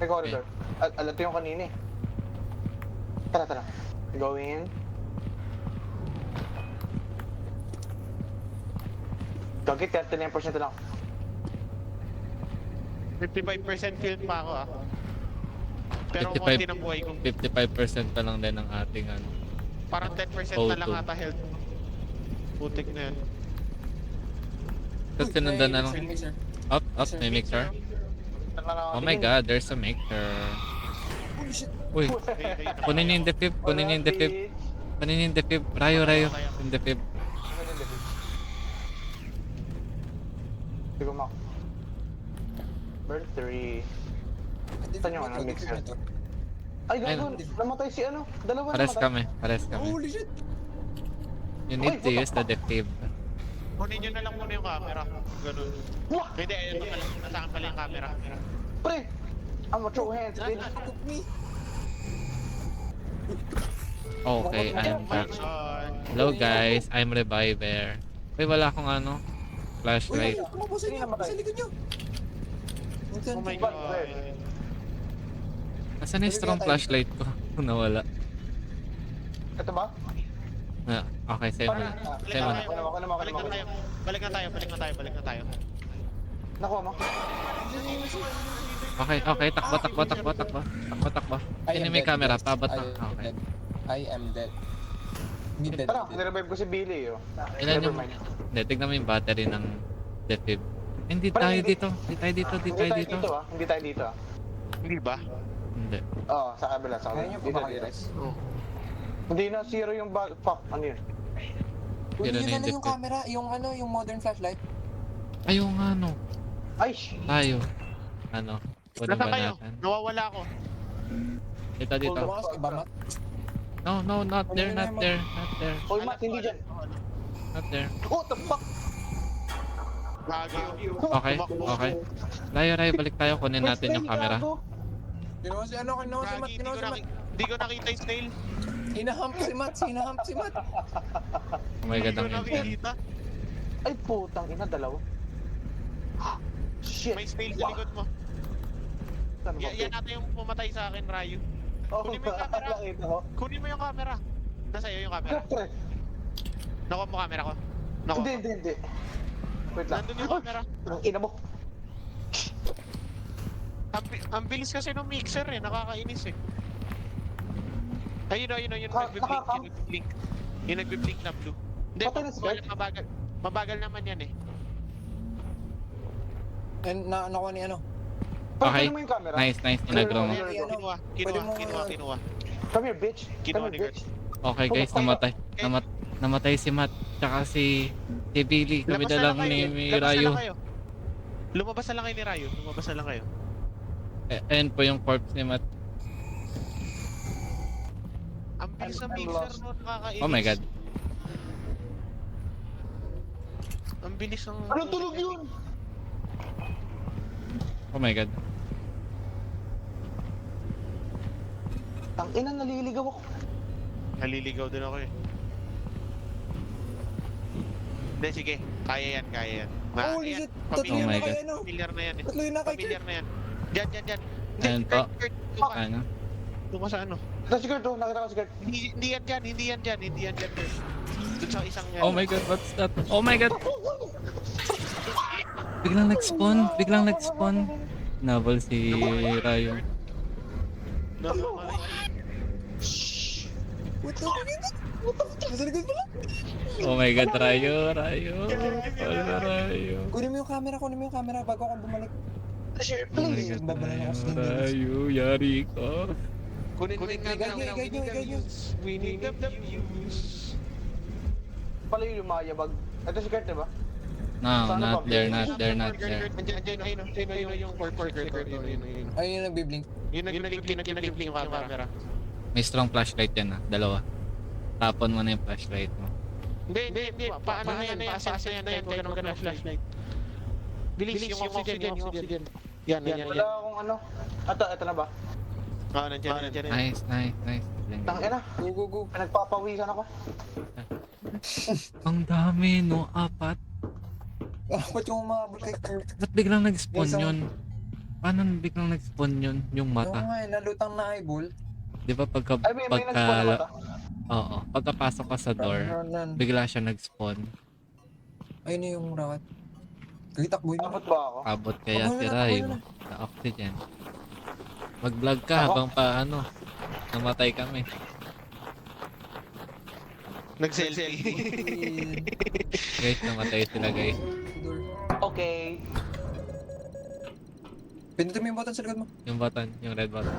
May corridor. Alam to yung kanina eh. Tara. Go in. Gagit, 39% lang. 55% film pa ako ah. Pero 55 konti ng buhay ko. 55% pa lang din ang ating ano. Parang 10% na lang O2. ata health. Putik na yan. Tapos sinundan na lang. Mixer. Up, may mixer. Oh my god, there's a mixer. Holy shit. Uy, kunin niyo yung defib. Kunin niyo yung defib. Kunin niyo yung defib. Rayo. Yung defib. Sige mo. Bird 3. Saan yung mixer? Ay, gago. Namatay si dalawa Pares namatay. kami. Holy shit. You need to use the defib. Kunin nyo na lang muna yung camera. Ganun. Wah! Hindi, ito pala. Nasa akin pala yung camera. Pre! I'm a true hands, bitch. Took me. Okay, I'm back. Action. Hello guys, I'm Reviver. Uy, wala akong flashlight. Kumapo sa inyo. Sa likod nyo. Oh my god. Nasaan yung strong flashlight ko? Nawala. Ito ba? Okay, sa'yo na. Sa'yo na. Balik na tayo. Balik na tayo. Nakuha mo? Okay, takbo. Sino may camera? Pabat na. Okay. I am dead. Hindi dead. Tara, nirevive ko si Billy, Ilan yung... Nevermind. Hindi, tignan mo yung battery ng defib. Hindi Parang tayo hindi- dito. Hindi tayo dito. Hindi tayo dito. Hindi ba? Hindi. Oo, sa kabila. Kaya nyo pa ba kayo, guys? Hindi na zero yung fuck, ano yun? Yun na Yun yung yung defib. camera, yung modern flashlight. Ayaw nga no. Ay, Tayo. Kunin Nasaan ba kayo? natin? Nawawala ako. Dito. Lumakas ka ba, Matt? No, not there. Hoy, Matt, hindi dyan. Not there. Oh, the fuck? Lagi. Okay. Layo, balik tayo. Kunin natin yung camera. Ginawa si Matt, Hindi ko nakita yung snail. Hinahump si Matt. Oh my god, Hindi ko ang engine. nakikita. Ay, putang ina, dalawa. Shit. May snail sa likod mo. Saan ba? Yan natin yung pumatay sa akin, Rayo. Oh, Kunin mo yung camera. nakita ko. Kunin mo yung camera. Nasa iyo yung camera. Siyempre. Nakuha mo camera ko. Nakuha. Hindi. Wait lang. Nandun yung camera. Ang ina mo. Ang bilis kasi ng mixer eh. Nakakainis eh. Ayun. Nakakam? Yung nagbe-blink na blue. Hindi, Patay na si Bert? mabagal naman yan eh. And nakuha ni Okay. Pagkain mo yung camera. Nice. Inagro mo. Kinuha. Come here, bitch. Kinuha Come ni here, bitch. Okay guys, namatay si Matt. Tsaka si Billy. Kami na lang ni Rayo. Lumabas na lang kayo ni Rayo. Ayan po yung corpse ni Matt. Ang bilis ng I'm mixer lost. no, nakakainis. Oh my god. Ang bilis ng... Ano tulog yun? Oh my god. Ang ina, naliligaw ako. Naliligaw din ako eh. Hindi, sige. Kaya yan. Holy ayan, shit! Oh Tatlo my na kay God. ano? Familiar na yan eh. Tatlo yun na kay Familiar na yan. Diyan, diyan, diyan. Ayan po. Kurt, doon ka. Ano? Doon ka sa ano? Ito si Kurt, oh. Nakita ko si Kurt. Hindi yan dyan, hindi yan dyan, hindi yan dyan, Kurt. Doon sa isang... Oh my God, what's that? Oh my God! Biglang nag-spawn, biglang nag-spawn. Nabal si Rayo. What the fuck? Nasa likod pala. Oh my God, Rayo, Rayo. Wala Rayo. Kunin mo yung camera bago ako bumalik. Sure, Oh my please. God, Babala Rayo, ako sa Nintendo. Rayo, yari ka. Kunin mo yung camera, Guide nyo. we need the views. Pala yung lumayabag. Ito si Kurt, diba? No, not there, not there. Andiyan, ayun yung purple, Kurt. Ayun. Ayun yung nagbiblink. Yun nag-blink yung camera. May strong flashlight yan ah, dalawa. Tapon mo na yung flashlight mo. Hindi. Paano na yan? Paasa yan. Huwag ka naman flashlight. Bilis, yung oxygen. Yan. Wala akong ano. Ito na ba? Oo, nandiyan. Nice. Tangina. Go. Nagpapawisan ako. Ang dami, no? Apat. Ba't yung umabot kay Kurt? Ba't biglang nag-spawn Yes, yun? Paano biglang nag-spawn yun? Yung Oo mata. nga eh, nalutang na eyeball. Di ba pagka... Ay, may nag-spawn na mata. Oo. Pagkapasok ka sa door, Run. bigla siya nag-spawn. Ayun na yung rocket. Kagitakboy mo. Dapat ba ako? Abot kaya Ako si na, Rayo ako na. sa oxygen. Mag-vlog ka Ako? habang paano. Namatay kami. Nag-selfie. Guys, namatay sila guys. Door. Okay. Pindutin mo yung button sa likod mo. Yung button, yung red button.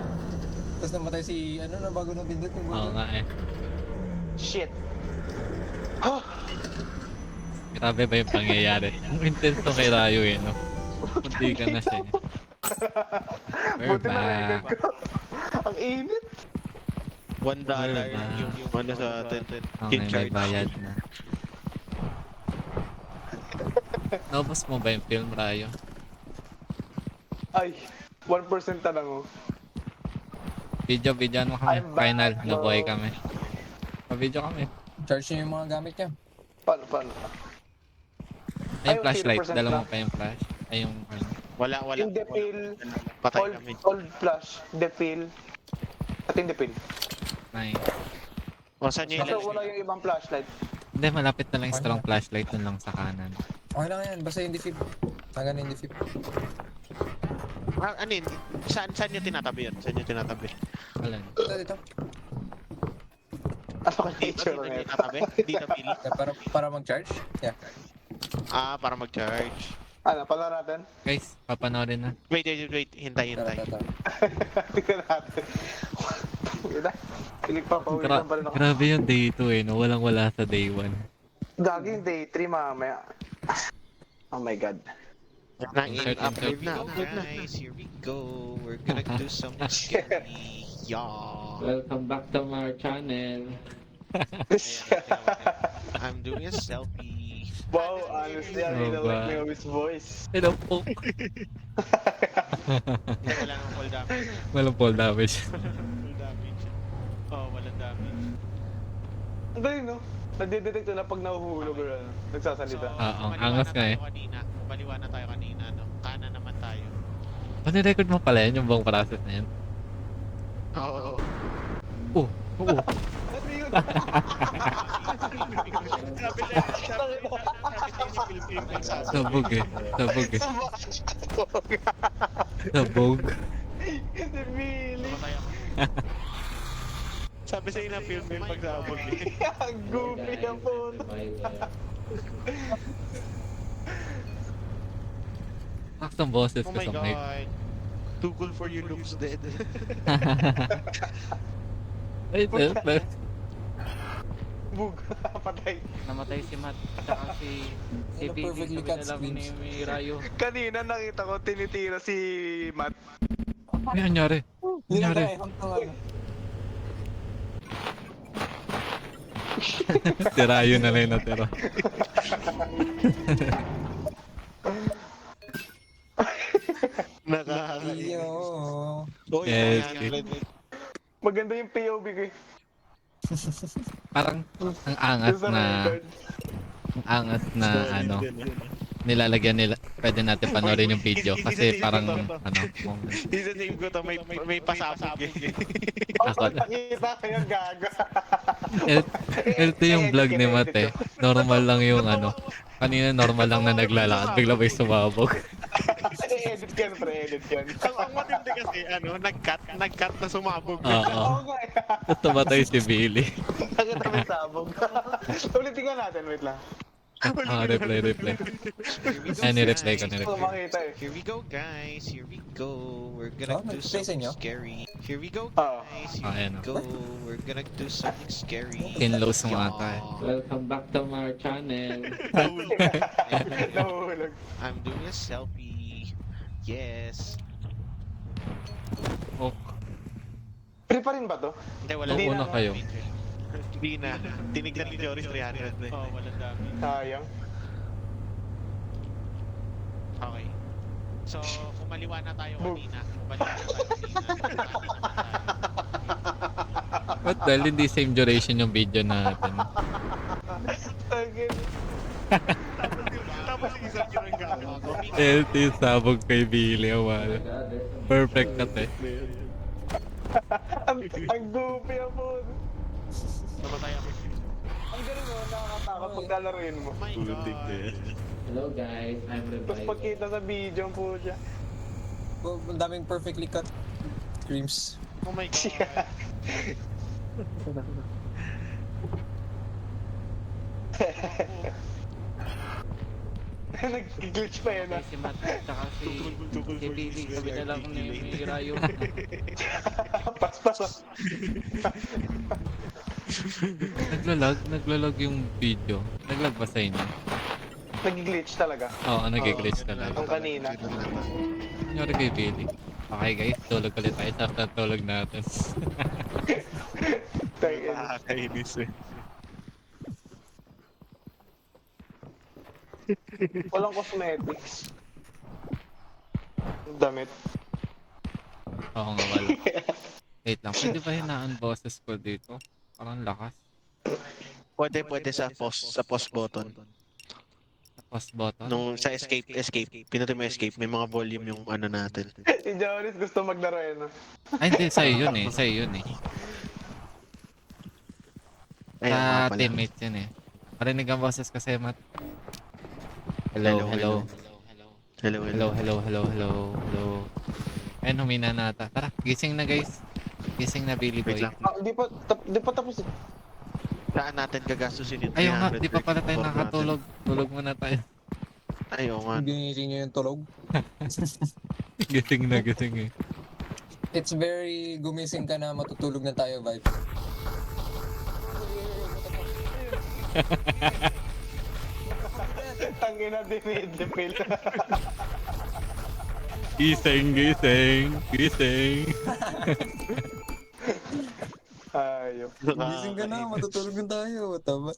Tapos namatay si, ano na bago nang pindot yung Oo button. nga eh. Shit. Huh? Grabe ba yung pangyayari? Ang intense to kay Rayo eh, no? Hindi ka na siya. We're Buti na record back. ko. Ang init. $1 yung ano sa atin. Okay, may bayad na. Naubos mo ba yung film, Rayo? Ay, 1% na lang oh. Video mo kami. I'm back, Final, bro. nabuhay kami. Pa-video kami. Charge nyo yung mga gamit niya. Paano? Ay, yung Ay, flashlight. 0% Dala mo lang. pa yung flash. Ay, yung ano. Wala. Yung defil, Patay old, kami. old flash, defil, at yung defil. Nice. O, saan nyo Kaso ilalagay? wala yung ibang flashlight. Hindi, malapit na lang yung strong flashlight dun lang sa kanan. Okay lang yan, basta yung defib. Tanggal yung defib. Ano yun? Saan nyo tinatabi yun? Saan nyo tinatabi? Wala. Dito. Ano ka Dito nature na yun? tinatabi? Dito, Bill? Yeah, para mag-charge? Yeah. Para mag-charge. Ano, pala natin? Guys, papanoorin na. Wait. Hintay. Tara. Tingnan natin. Yun na. Pinagpapawisan pa rin ako. Grabe yung day 2 eh, no? Walang-wala sa day 1. Gagi yung day 3 mamaya. Oh my god. Upload na. Guys, here we go. We're gonna do some scary. Yeah. Welcome back to our channel. I'm doing a selfie. Wow, honestly, I really Oh, like ba? Naomi's voice. Hello po. Wala nang fall damage. Walang fall damage. Full damage. Oh, walang damage. Ang galing, no? Nade-detect na pag nahuhulog or ano, nagsasalita. Oo, angas nga eh. Baliwan na tayo kanina, no? Kanan naman tayo. Record mo pala yan, yung buong process na yan. Oo. Oo. Ano yun? Sabog eh. Sabog. Hindi, Billy. Sabi sa'yo na film yung pagsabog eh. Ang goofy ang puto. Aktong boses Oh ko my sa mic. god. Too cool for you looks dead. Ay, Bug. Patay. namatay si Matt. Tsaka si Ano, Vivi, perfectly sabi cut na lang screens. ni Rayo. Kanina nakita ko tinitira si Matt. Ano nangyari? Yun ang Nangyari? drive, ang ano. Si Rayo na lang natira. Nakakainis. Iyo. Oh, Yes, Maganda yung POV ko eh. Parang ang angas Yung sa na record. ang angas na ano nilalagyan nila, pwede natin panoorin yung video kasi parang ano, kung Isa-save ko to, may pasabog eh. Ako- Nakita ko yung gago. ito yung vlog ni Mate. Normal lang yung ano. Kanina normal lang na naglalakad, bigla may sumabog. Edit yan, pre, edit yan. Ang matindi kasi, nag-cut na sumabog. Oo. Oo nga eh. Tapos tumatay si Billy. Nakita mo yung sabog. Ulitin nga natin, wait lang. Replay. Ni-replay ko, Gusto ko makita eh. Here we go, guys. Here we go. We're gonna Oh, do nag-play sa something inyo? scary. Here we go, Oo. guys. Here Ayan, we go. We're gonna do something scary. Tinlows mo ata eh. Welcome back to our channel. Nahulog. I'm doing a selfie. Yes. Oh, Free pa rin ba to? Hindi, wala. Nung una kayo. Hindi na. Tinignan ni Joris 300 na. Oo, walang dami. Sayang. Okay. So, kumaliwa na tayo Boom. kanina. Kumaliwa na tayo kanina. Ba't dahil hindi same duration yung video natin? Tagin. Tapos isang yun ang gago. LT sabog kay Billy, wala. Perfect ka te. Ang goofy ang po. Namatay ako. Ang galing mo, nakakatakot pag lalaruin mo. Oh my God. Hello guys, I'm Tapos revived. pagkita sa video ang po siya. Oh, ang daming perfectly cut streams. Oh my God. Nag-glitch pa yan ah. Si Matt, tsaka si Billy, sabi na lang ni Rayo. Paspas. Naglalag yung video. Naglag ba sa inyo? Nag-glitch talaga. Oo, nag-glitch talaga. Ang kanina. Nangyari kay Billy. Okay guys, tulog ulit tayo sa tulog natin. Tagin. Nakakainis eh. Walang cosmetics. Damit. Oo nga, wala. Wait lang, pwede ba hinaan boses ko dito? Parang lakas. Pwede sa pause button. Pause button. Nung sa escape. Pinutin mo escape. May mga volume yung ano natin. Si Joris gusto maglaro eh no? Ay hindi, sa'yo yun eh. Sa'yo yun eh. Ayun, mga Sa pala. teammates yun eh. Marinig ang boses kasi, Matt. Hello. Ayun, humina na ata. Tara, gising na guys. Gising na Billy Wait Boy. lang. Ah, di pa tapos eh. Saan natin gagastusin yung 300? Ayun nga, di pa pala tayo for nakatulog. Tulog muna tayo. natin? Ayaw nga. Ginising nyo yung tulog. Gising na, gising eh. It's very gumising ka na matutulog na tayo vibe. Tangin na dinidipil. Gising. Ayop. Gising ka na, matutulog na tayo. Tama.